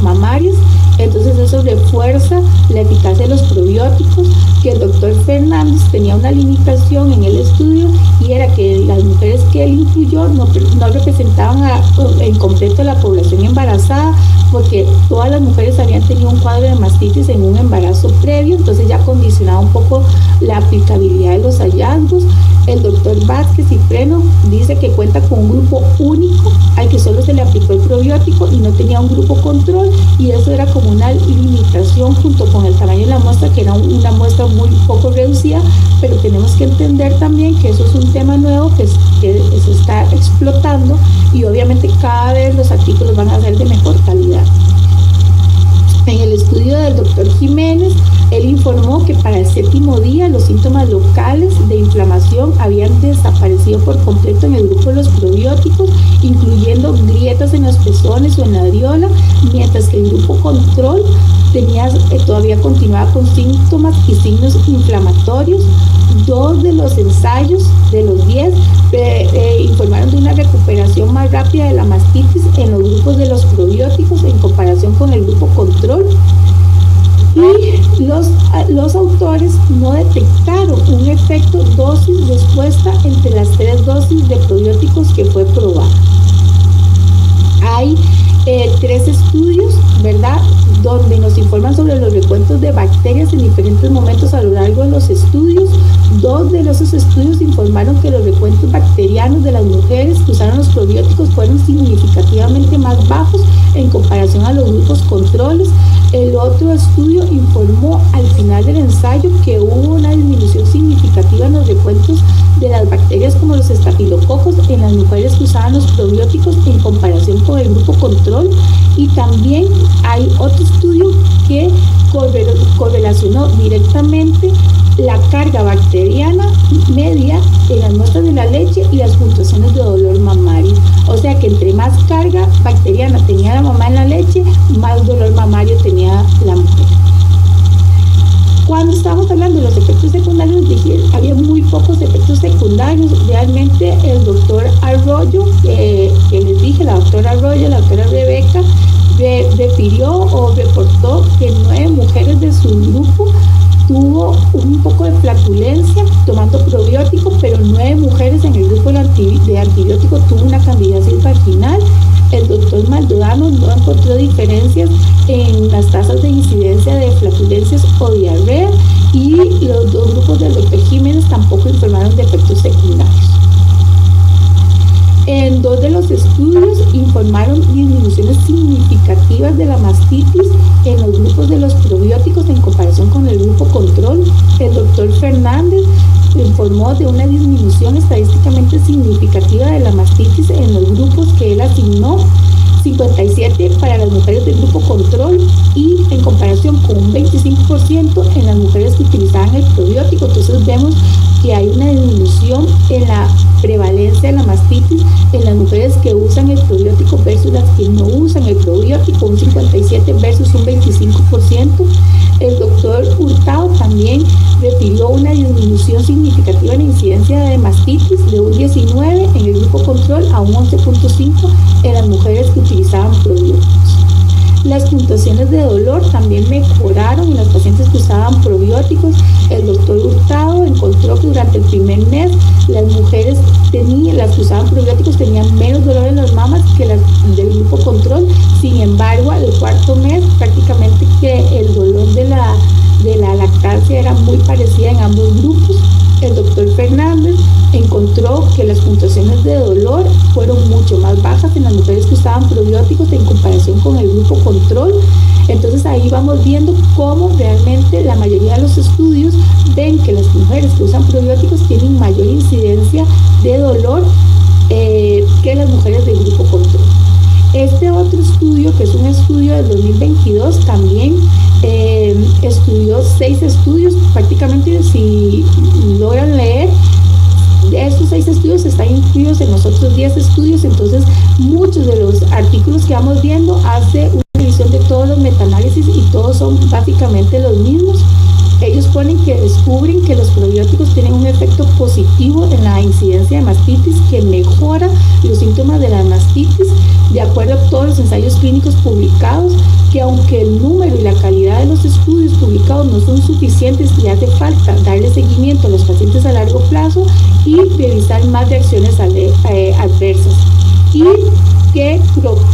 mamarias. Entonces eso refuerza la eficacia de los probióticos, que el doctor Fernández tenía una limitación en el estudio, y era que las mujeres que él incluyó no representaban en completo la población embarazada, porque todas las mujeres habían tenido un cuadro de mastitis en un embarazo previo, entonces ya condicionaba un poco la aplicabilidad de los hallazgos. El doctor Vázquez Vázquez y Freno dice que cuenta con un grupo único al que solo se le aplicó el probiótico y no tenía un grupo control, y eso era como una limitación junto con el tamaño de la muestra, que era una muestra muy poco reducida, pero tenemos que entender también que eso es un tema nuevo que se está explotando, y obviamente cada vez los artículos van a ser de mejor calidad. En el estudio del doctor Jiménez, él informó que para el 7º día los síntomas locales de inflamación habían desaparecido por completo en el grupo de los probióticos, incluyendo grietas en los pezones o en la areola, mientras que el grupo control todavía continuaba con síntomas y signos inflamatorios. 2 de los ensayos de los 10 informaron de una recuperación más rápida de la mastitis en los grupos de los probióticos en comparación con el grupo control. Y los autores no detectaron un efecto dosis-respuesta entre las 3 dosis de probióticos que fue probada. Hay 3 estudios, ¿verdad?, donde nos informan sobre los recuentos de bacterias en diferentes momentos a lo largo de los estudios. 2 de esos estudios informaron que los recuentos bacterianos de las mujeres que usaron los probióticos fueron significativamente más bajos en comparación a los grupos controles. El otro estudio informó al final del ensayo que hubo una disminución significativa en los recuentos de las bacterias como los estafilococos en las mujeres que usaban los probióticos en comparación con el grupo control. Y también hay otro estudio que correlacionó directamente la carga bacteriana media en las muestras de la leche y las puntuaciones de dolor mamario. O sea que entre más carga bacteriana tenía la mamá en la leche, más dolor mamario tenía la mujer. Cuando estábamos hablando de los efectos secundarios, dije, había muy pocos efectos secundarios. Realmente el doctor Arroyo, que les dije, la doctora Arroyo, la doctora Rebeca, refirió o reportó que 9 mujeres de su grupo tuvo un poco de flatulencia tomando probióticos, pero 9 mujeres en el grupo de antibiótico tuvo una candidiasis vaginal. El doctor Maldonado no encontró diferencias en las tasas de incidencia de flatulencias o diarrea, y los 2 grupos del doctor Jiménez tampoco informaron de efectos secundarios. En 2 de los estudios informaron disminuciones significativas de la mastitis en los grupos de los probióticos en comparación con el grupo control. El doctor Fernández informó de una disminución estadísticamente significativa de la mastitis en los grupos que él asignó, 57 para las mujeres del grupo control y en comparación con un 25% en las mujeres que utilizaban el probiótico. Entonces vemos que hay una disminución en la prevalencia de la mastitis en las mujeres que usan el probiótico versus las que no usan el probiótico, un 57 versus un 25%. El doctor Hurtado también refirió una disminución significativa en la incidencia de mastitis de un 19 en el grupo control a un 11.5 en las mujeres que utilizaban probióticos. Las puntuaciones de dolor también mejoraron en las pacientes que usaban probióticos. El doctor Hurtado encontró que durante el primer mes las mujeres las que usaban probióticos tenían menos dolor en las mamas que las del grupo control. Sin embargo, al 4.º mes prácticamente que el dolor de la lactancia era muy parecida en ambos grupos. El doctor Fernández encontró que las puntuaciones de dolor fueron mucho más bajas en las mujeres que usaban probióticos en comparación con el grupo control. Entonces ahí vamos viendo cómo realmente la mayoría de los estudios ven que las mujeres que usan probióticos tienen mayor incidencia de dolor que las mujeres del grupo control. Este otro estudio, que es un estudio del 2022, también estudió 6 estudios. Prácticamente, si logran leer, de estos 6 estudios están incluidos en los otros 10 estudios. Entonces, muchos de los artículos que vamos viendo hace una revisión de todos los metaanálisis y todos son básicamente los mismos. Ellos ponen que descubren que los probióticos tienen un efecto positivo en la incidencia de mastitis, que mejora los síntomas de la mastitis de acuerdo a todos los ensayos clínicos publicados, que aunque el número y la calidad de los estudios publicados no son suficientes y hace falta darle seguimiento a los pacientes a largo plazo y revisar más reacciones adversas. Y que,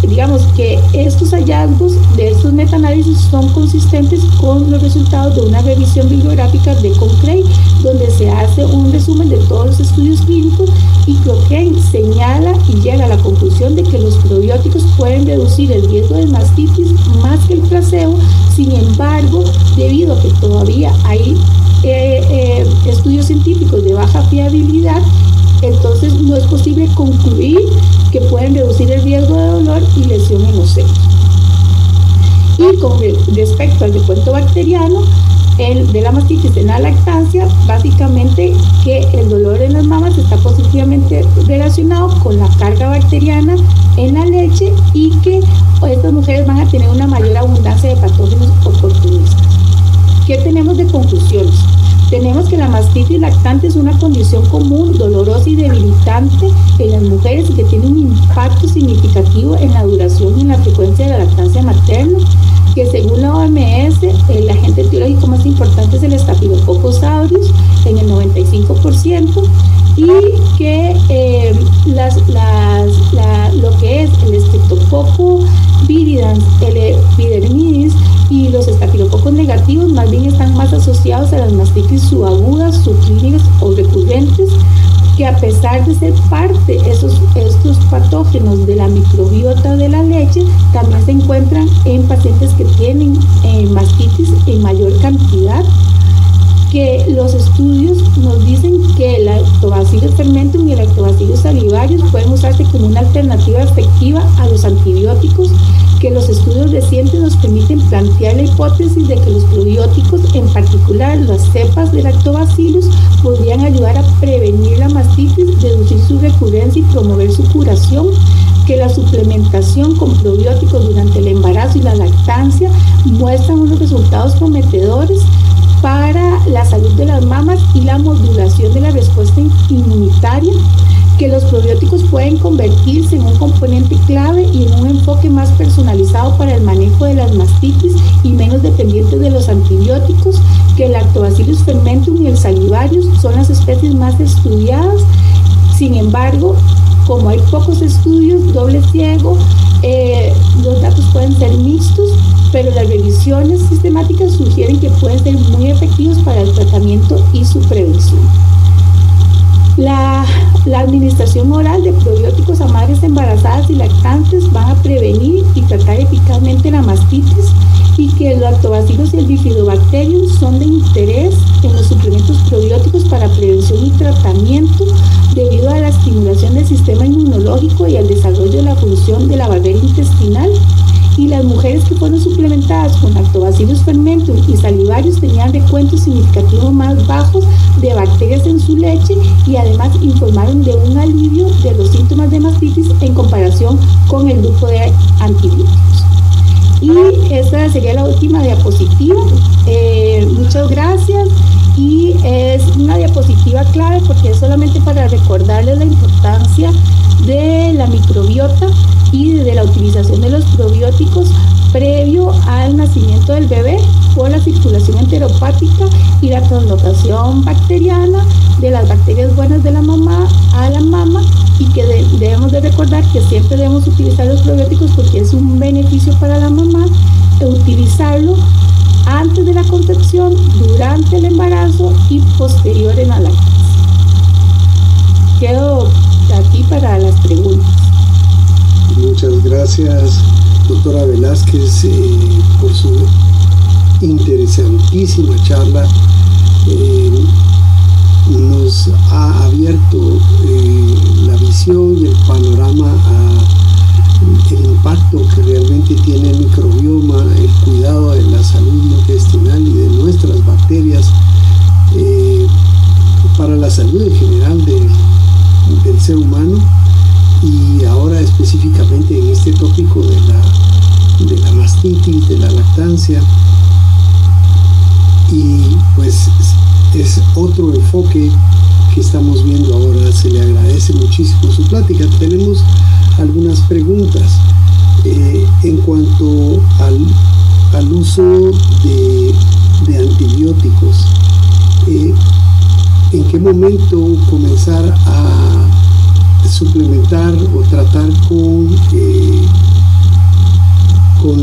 digamos, que estos hallazgos de estos metaanálisis son consistentes con los resultados de una revisión bibliográfica de Cochrane, donde se hace un resumen de todos los estudios clínicos, y Cochrane señala y llega a la conclusión de que los probióticos pueden reducir el riesgo de mastitis más que el placebo. Sin embargo, debido a que todavía hay estudios científicos de baja fiabilidad, entonces no es posible concluir que pueden reducir el riesgo de dolor y lesión en los senos. Y con respecto al recuento bacteriano de la mastitis en la lactancia, básicamente que el dolor en las mamas está positivamente relacionado con la carga bacteriana en la leche, y que estas mujeres van a tener una mayor abundancia de patógenos oportunistas. ¿Qué tenemos de conclusiones? Tenemos que la mastitis lactante es una condición común, dolorosa y debilitante en las mujeres, y que tiene un impacto significativo en la duración y en la frecuencia de la lactancia materna, que según la OMS, el agente etiológico más importante es el Staphylococcus aureus en el 95%, y que lo que es el Streptococcus viridans, el epidermidis y los estafilococos negativos más bien están más asociados a las mastitis subagudas, subclínicas o recurrentes, que a pesar de ser parte estos patógenos de la microbiota de la leche, también se encuentran en pacientes que tienen mastitis en mayor cantidad, que los estudios nos dicen que el Lactobacillus fermentum y el Lactobacillus salivarius pueden usarse como una alternativa efectiva a los antibióticos, que los estudios recientes nos permiten plantear la hipótesis de que los probióticos, en particular las cepas de Lactobacillus, podrían ayudar a prevenir la mastitis, reducir su recurrencia y promover su curación, que la suplementación con probióticos durante el embarazo y la lactancia muestran unos resultados prometedores para la salud de las mamas y la modulación de la respuesta inmunitaria, que los probióticos pueden convertirse en un componente clave y en un enfoque más personalizado para el manejo de las mastitis y menos dependientes de los antibióticos, que el Lactobacillus fermentum y el Salivarius son las especies más estudiadas. Sin embargo, como hay pocos estudios, doble ciego, los datos pueden ser mixtos, pero las revisiones sistemáticas sugieren que pueden ser muy efectivos para el tratamiento y su prevención. La administración oral de probióticos a madres embarazadas y lactantes van a prevenir y tratar eficazmente la mastitis, y que el Lactobacillus y el Bifidobacterium son de interés en los suplementos probióticos para prevención y tratamiento, debido a la estimulación del sistema inmunológico y al desarrollo de la función de la barrera intestinal. Y las mujeres que fueron suplementadas con Lactobacillus fermentum y Salivarius tenían recuentos significativos más bajos de bacterias en su leche, y además informaron de un alivio de los síntomas de mastitis en comparación con el grupo de antibióticos. Y esta sería la última diapositiva. Muchas gracias. Y es una diapositiva clave porque es solamente para recordarles la importancia de la microbiota y de la utilización de los probióticos previo al nacimiento del bebé por la circulación enteropática y la translocación bacteriana de las bacterias buenas de la mamá a la mama, y que debemos de recordar que siempre debemos utilizar los probióticos porque es un beneficio para la mamá utilizarlo antes de la concepción, durante el embarazo y posterior en la lactancia. Quedo aquí para las preguntas. Muchas gracias, doctora Velázquez, por su interesantísima charla. Nos ha abierto la visión y el panorama el impacto que realmente tiene el microbioma, el cuidado de la salud intestinal y de nuestras bacterias para la salud en general del ser humano, y ahora específicamente en este tópico de la mastitis, de la lactancia. Y pues es otro enfoque que estamos viendo ahora. Se le agradece muchísimo su plática. Tenemos algunas preguntas en cuanto al uso de antibióticos. ¿En qué momento comenzar a suplementar o tratar con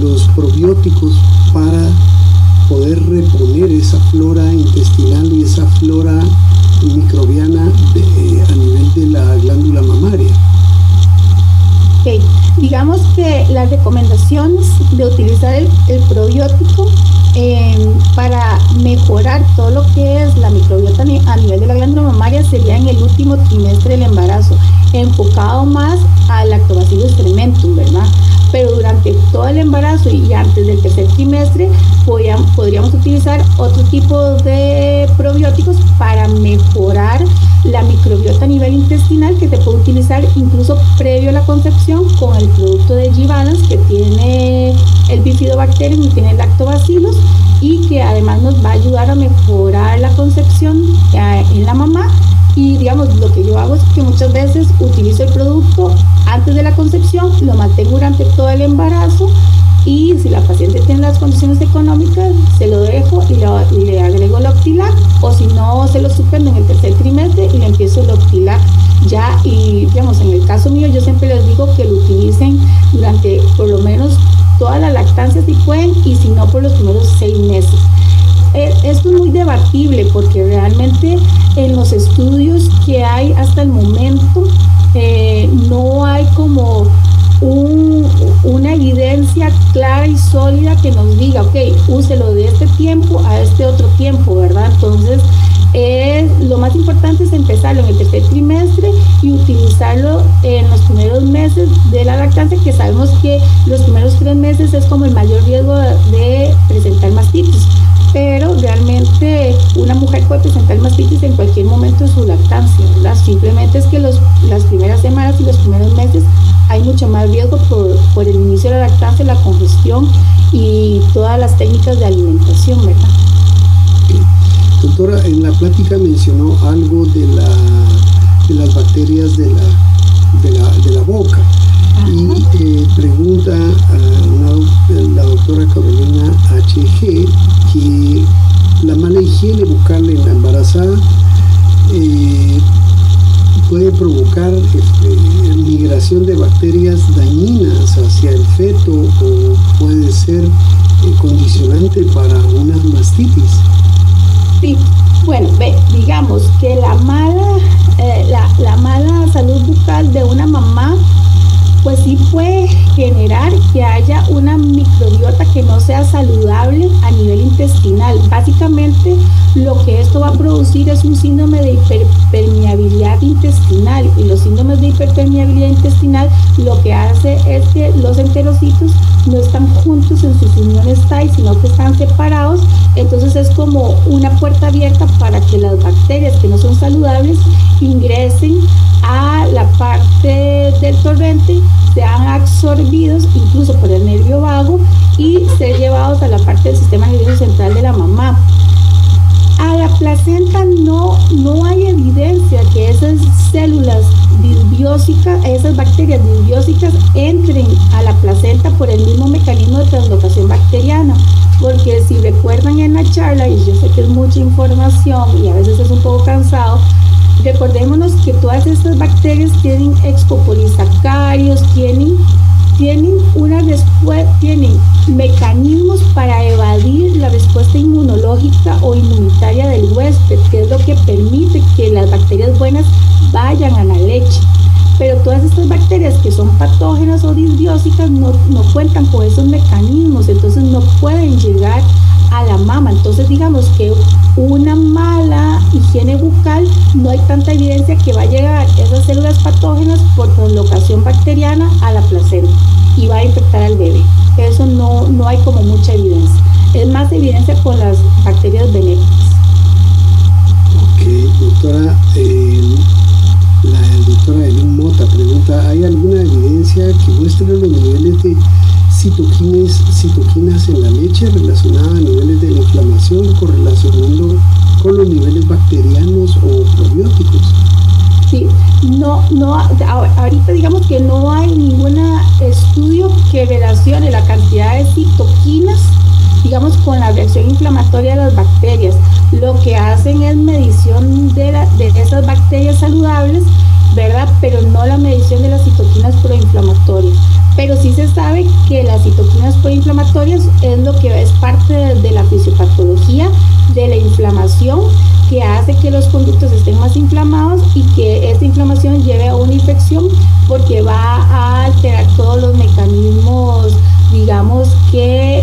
los probióticos para poder reponer esa flora intestinal y esa flora microbiana a nivel de la glándula mamaria. Okay. Digamos que las recomendaciones de utilizar el probiótico para mejorar todo lo que es la microbiota a nivel de la glándula mamaria sería en el último trimestre del embarazo, enfocado más al Lactobacillus fermentum, ¿verdad? Pero durante todo el embarazo y antes del tercer trimestre podríamos utilizar otro tipo de probióticos para mejorar la microbiota a nivel intestinal, que se puede utilizar incluso previo a la concepción con el producto de G-Balance, que tiene el Bifidobacterium y tiene el Lactobacillus, y que además nos va a ayudar a mejorar la concepción en la mamá. Y digamos, lo que yo hago es que muchas veces utilizo el producto antes de la concepción, lo mantengo durante todo el embarazo, y si la paciente tiene las condiciones económicas, se lo dejo y le agrego el Optilac, o si no, se lo suspendo en el tercer trimestre y le empiezo el Optilac ya. Y digamos, en el caso mío, yo siempre les digo que lo utilicen durante por lo menos toda la lactancia si pueden, y si no, por los primeros 6 meses. Esto es muy debatible porque realmente en los estudios que hay hasta el momento no hay como una evidencia clara y sólida que nos diga, ok, úselo de este tiempo a este otro tiempo, ¿verdad? Entonces, lo más importante es empezarlo en el tercer trimestre y utilizarlo en los primeros meses de la lactancia, que sabemos que los primeros 3 meses es como el mayor riesgo de presentar mastitis. Pero realmente una mujer puede presentar mastitis en cualquier momento de su lactancia, ¿verdad? Simplemente es que las primeras semanas y los primeros meses hay mucho más riesgo por el inicio de la lactancia, la congestión y todas las técnicas de alimentación, ¿verdad? Doctora, en la plática mencionó algo de las bacterias de la boca. Ajá. Y pregunta la doctora Carolina H.G. que la mala higiene bucal en la embarazada puede provocar migración de bacterias dañinas hacia el feto, o puede ser condicionante para una mastitis. Sí, bueno, digamos que la mala salud bucal de una mamá pues sí puede generar que haya una microbiota que no sea saludable a nivel intestinal. Básicamente lo que esto va a producir es un síndrome de hiperpermeabilidad intestinal, y los síndromes de hiperpermeabilidad intestinal lo que hace es que los enterocitos no están juntos en sus uniones TAI, sino que están separados. Entonces es como una puerta abierta para que las bacterias que no son saludables ingresen a la parte del torrente, sean absorbidos incluso por el nervio vago y ser llevados a la parte del sistema nervioso central de la mamá. A la placenta no hay evidencia que esas células disbiósicas, esas bacterias disbiósicas entren a la placenta por el mismo mecanismo de translocación bacteriana, porque si recuerdan en la charla, y yo sé que es mucha información y a veces es un poco cansado, recordémonos que todas estas bacterias tienen excopolisacáridos, tienen mecanismos para evadir la respuesta inmunológica o inmunitaria del huésped, que es lo que permite que las bacterias buenas vayan a la leche. Pero todas estas bacterias que son patógenas o disbiósicas no cuentan con esos mecanismos, entonces no pueden llegar a la mama. Entonces digamos que una mala higiene bucal, no hay tanta evidencia que va a llegar esas células patógenas por translocación bacteriana a la placenta y va a infectar al bebé. Eso no hay como mucha evidencia. Es más evidencia con las bacterias benéficas. Ok, doctora, la doctora Elin Mota pregunta, ¿hay alguna evidencia que muestre los niveles de citoquinas en la leche relacionada a niveles de la inflamación, correlacionando con los niveles bacterianos o probióticos? Sí, ahorita digamos que no hay ningún estudio que relacione la cantidad de citoquinas, digamos, con la reacción inflamatoria de las bacterias. Lo que hacen es medición de esas bacterias saludables ¿verdad? Pero no la medición de las citoquinas proinflamatorias. Pero sí se sabe que las citoquinas proinflamatorias es lo que es parte de la fisiopatología de la inflamación, que hace que los conductos estén más inflamados y que esta inflamación lleve a una infección, porque va a alterar todos los mecanismos, digamos que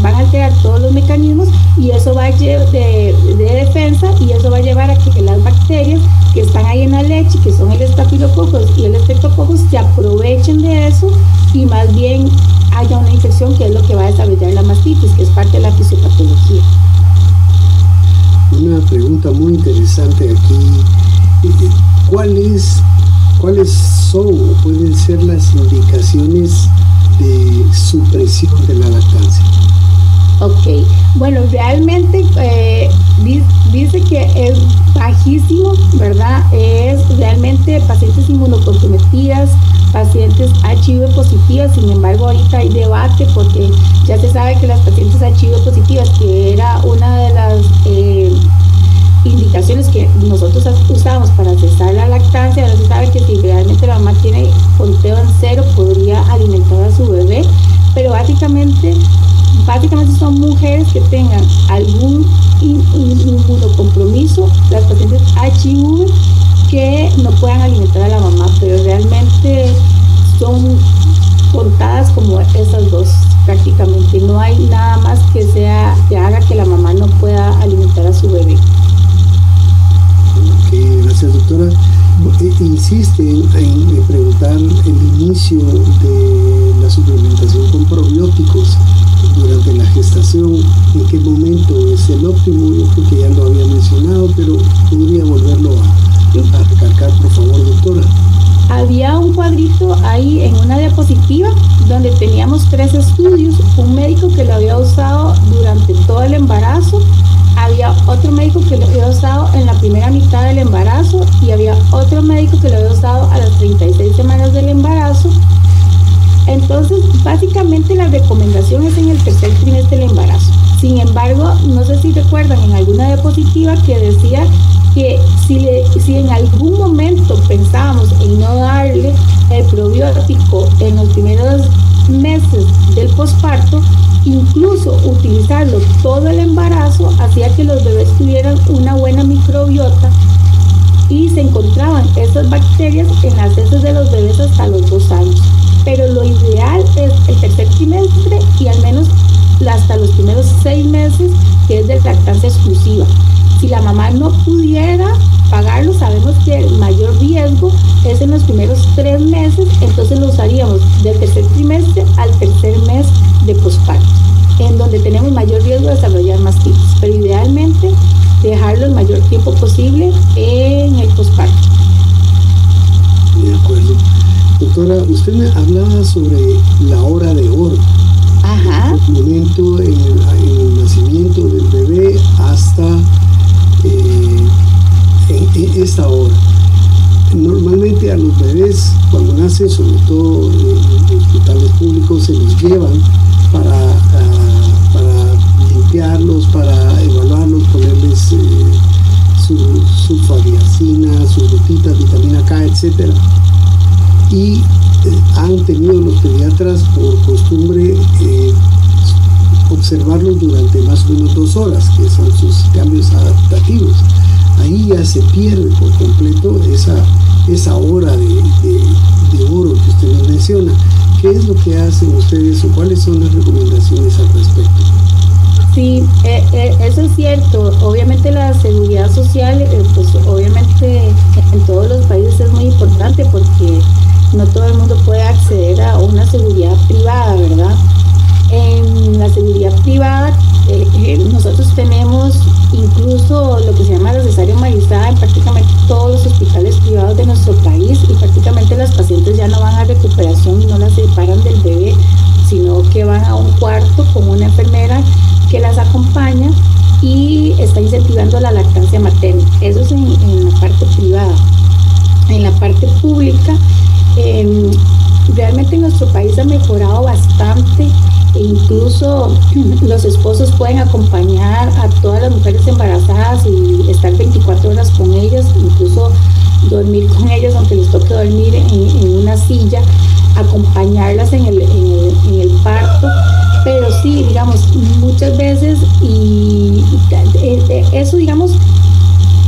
van a alterar todos los mecanismos, y eso va a de defensa, y eso va a llevar a que las bacterias que están ahí en la leche, que son el estafilococcus y el streptococcus, se aprovechen de eso y más bien haya una infección, que es lo que va a desarrollar la mastitis, que es parte de la fisiopatología. Una pregunta muy interesante aquí. ¿Cuáles son o pueden ser las indicaciones de supresión de la lactancia? Ok, bueno, realmente dice que es bajísimo, ¿verdad? Es realmente pacientes inmunocomprometidas, pacientes HIV positivas. Sin embargo, ahorita hay debate, porque ya se sabe que las pacientes HIV positivas, que era una de las indicaciones que nosotros usamos para cesar la lactancia, ahora se sabe que si realmente la mamá tiene conteo en cero, podría alimentar a su bebé, pero básicamente son mujeres que tengan algún inmunocompromiso, las pacientes HIV, que no puedan alimentar a la mamá, pero realmente son contadas como esas dos prácticamente. No hay nada más que haga que la mamá no pueda alimentar a su bebé. Okay, gracias, doctora. Insiste en preguntar el inicio de la suplementación con probióticos durante la gestación. ¿En qué momento es el óptimo? Yo creo que ya lo había mencionado, pero podría volverlo a recalcar, por favor, doctora. Había un cuadrito ahí en una diapositiva donde teníamos 3 estudios, un médico que lo había usado durante todo el embarazo, había otro médico que lo había usado en la primera mitad del embarazo y había otro médico que lo había usado a las 36 semanas del embarazo. Entonces, básicamente la recomendación es en el tercer trimestre del embarazo. Sin embargo, no sé si recuerdan en alguna diapositiva que decía que si en algún momento pensábamos en no darle el probiótico en los primeros meses del posparto, incluso utilizarlo todo el embarazo hacía que los bebés tuvieran una buena microbiota y se encontraban esas bacterias en las heces de los bebés hasta los 2 años. Pero lo ideal es el tercer trimestre y al menos hasta los primeros 6 meses, que es de lactancia exclusiva. Si la mamá no pudiera pagarlo, sabemos que el mayor riesgo es en los primeros 3 meses, entonces lo usaríamos del tercer trimestre al tercer mes de posparto, en donde tenemos mayor riesgo de desarrollar mastitis, pero idealmente dejarlo el mayor tiempo posible en el posparto. De acuerdo. Doctora, usted me hablaba sobre la hora de oro. Ajá. El momento en el nacimiento del bebé hasta en esta hora. Normalmente a los bebés cuando nacen, sobre todo en hospitales públicos, se los llevan para limpiarlos, para evaluarlos, ponerles su fariacina, sus gotitas, vitamina K, etcétera. Y han tenido los pediatras por costumbre observarlos durante más o menos 2 horas, que son sus cambios adaptativos. Ahí ya se pierde por completo esa hora de oro que usted nos menciona. ¿Qué es lo que hacen ustedes o cuáles son las recomendaciones al respecto? Sí, eso es cierto. Obviamente la seguridad social, pues obviamente en todos los países es muy importante, porque no todo el mundo puede acceder a una seguridad privada, ¿verdad? En la seguridad privada nosotros tenemos incluso lo que se llama la cesárea humanizada en prácticamente todos los hospitales privados de nuestro país, y prácticamente las pacientes ya no van a recuperación y no las separan del bebé, sino que van a un cuarto con una enfermera que las acompaña y está incentivando la lactancia materna. Eso es en la parte privada. En la parte pública, realmente en nuestro país ha mejorado bastante, e incluso los esposos pueden acompañar a todas las mujeres embarazadas y estar 24 horas con ellas. Incluso dormir con ellas, aunque les toque dormir en una silla, acompañarlas en el parto, pero sí, digamos, muchas veces, y eso, digamos,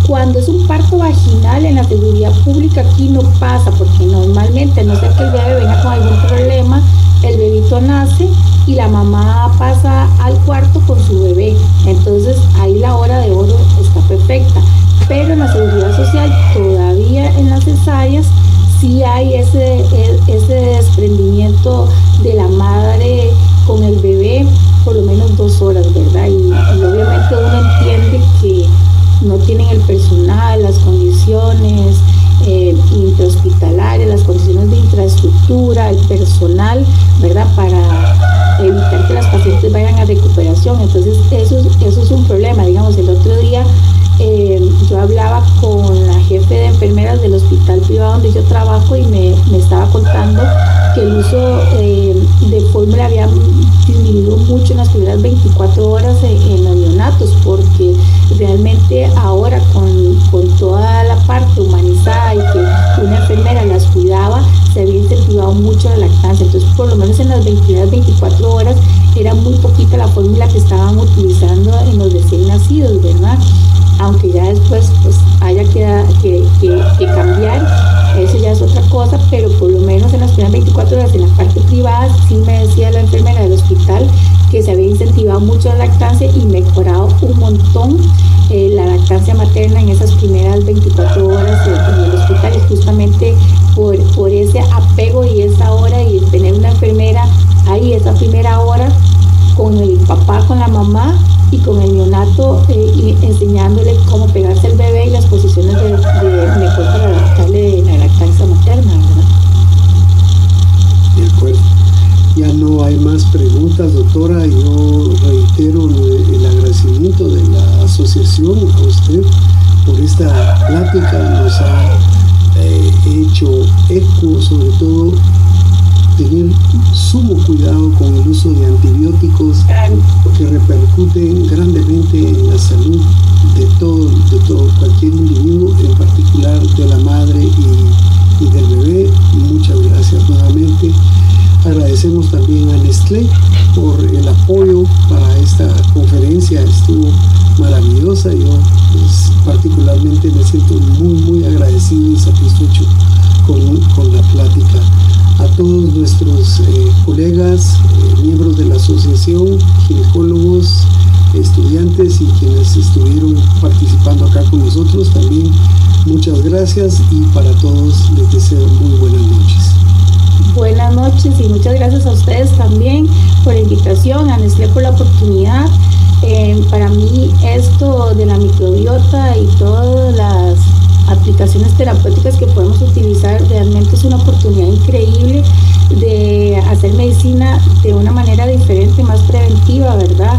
cuando es un parto vaginal en la seguridad pública aquí no pasa, porque normalmente, a no ser que el bebé venga con algún problema, el bebito nace y la mamá pasa al cuarto con su bebé, entonces ahí la hora de oro está perfecta, pero en la seguridad social todavía en las cesáreas sí hay ese desprendimiento de la madre con el bebé por lo menos 2 horas, ¿verdad? Y obviamente uno entiende que no tienen el personal, las condiciones intrahospitalarias, las condiciones de infraestructura, el personal, ¿verdad? Para evitar que las pacientes vayan a recuperación. Entonces eso es un problema. Digamos, el otro día yo hablaba con la jefe de enfermeras del hospital privado donde yo trabajo y me estaba contando que el uso de fórmula había disminuido mucho en las primeras 24 horas en los neonatos, porque realmente ahora con toda la parte humanizada y que una enfermera las cuidaba, se había incentivado mucho la lactancia. Entonces, por lo menos en las 24 horas era muy poquita la fórmula que estaban utilizando en los recién nacidos, ¿verdad? Aunque ya después pues haya que cambiar, eso ya es otra cosa, pero por lo menos en las primeras 24 horas en la parte privada sí me decía la enfermera del hospital que se había incentivado mucho la lactancia y mejorado un montón la lactancia materna en esas primeras 24 horas en el hospital, y justamente por ese apego y esa hora y tener una enfermera ahí esa primera hora con el papá, con la mamá y con el neonato, y enseñándole cómo pegarse al bebé y las posiciones de mejor para adaptarle la lactancia materna, ¿verdad? De acuerdo. Ya no hay más preguntas, doctora. Yo reitero el agradecimiento de la asociación a usted por esta plática. Nos ha hecho eco, sobre todo tener sumo cuidado con el uso de antibióticos que repercuten grandemente en la salud de todo cualquier individuo, en particular de la madre y del bebé. Muchas gracias nuevamente. Agradecemos también a Nestlé por el apoyo para esta conferencia, estuvo maravillosa. Yo pues, particularmente me siento muy agradecido y satisfecho con la plática. A todos nuestros colegas, miembros de la asociación, ginecólogos, estudiantes y quienes estuvieron participando acá con nosotros, también muchas gracias, y para todos les deseo muy buenas noches. Buenas noches y muchas gracias a ustedes también por la invitación, a Nestlé por la oportunidad. Para mí esto de la microbiota y todas las aplicaciones terapéuticas que podemos utilizar realmente es una oportunidad increíble de hacer medicina de una manera diferente, más preventiva, ¿verdad?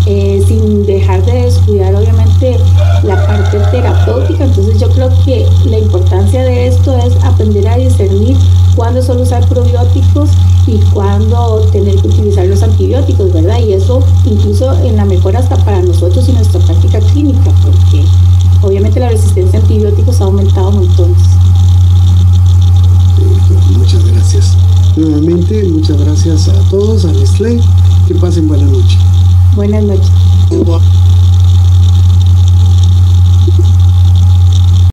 Sin dejar de descuidar obviamente la parte terapéutica. Entonces yo creo que la importancia de esto es aprender a discernir cuándo solo usar probióticos y cuándo tener que utilizar los antibióticos, ¿verdad? Y eso incluso en la mejora hasta para nosotros y nuestra práctica clínica, porque obviamente la resistencia a antibióticos ha aumentado montones. Muchas gracias. Nuevamente, muchas gracias a todos, a Nestlé. Que pasen buena noche. Buenas noches.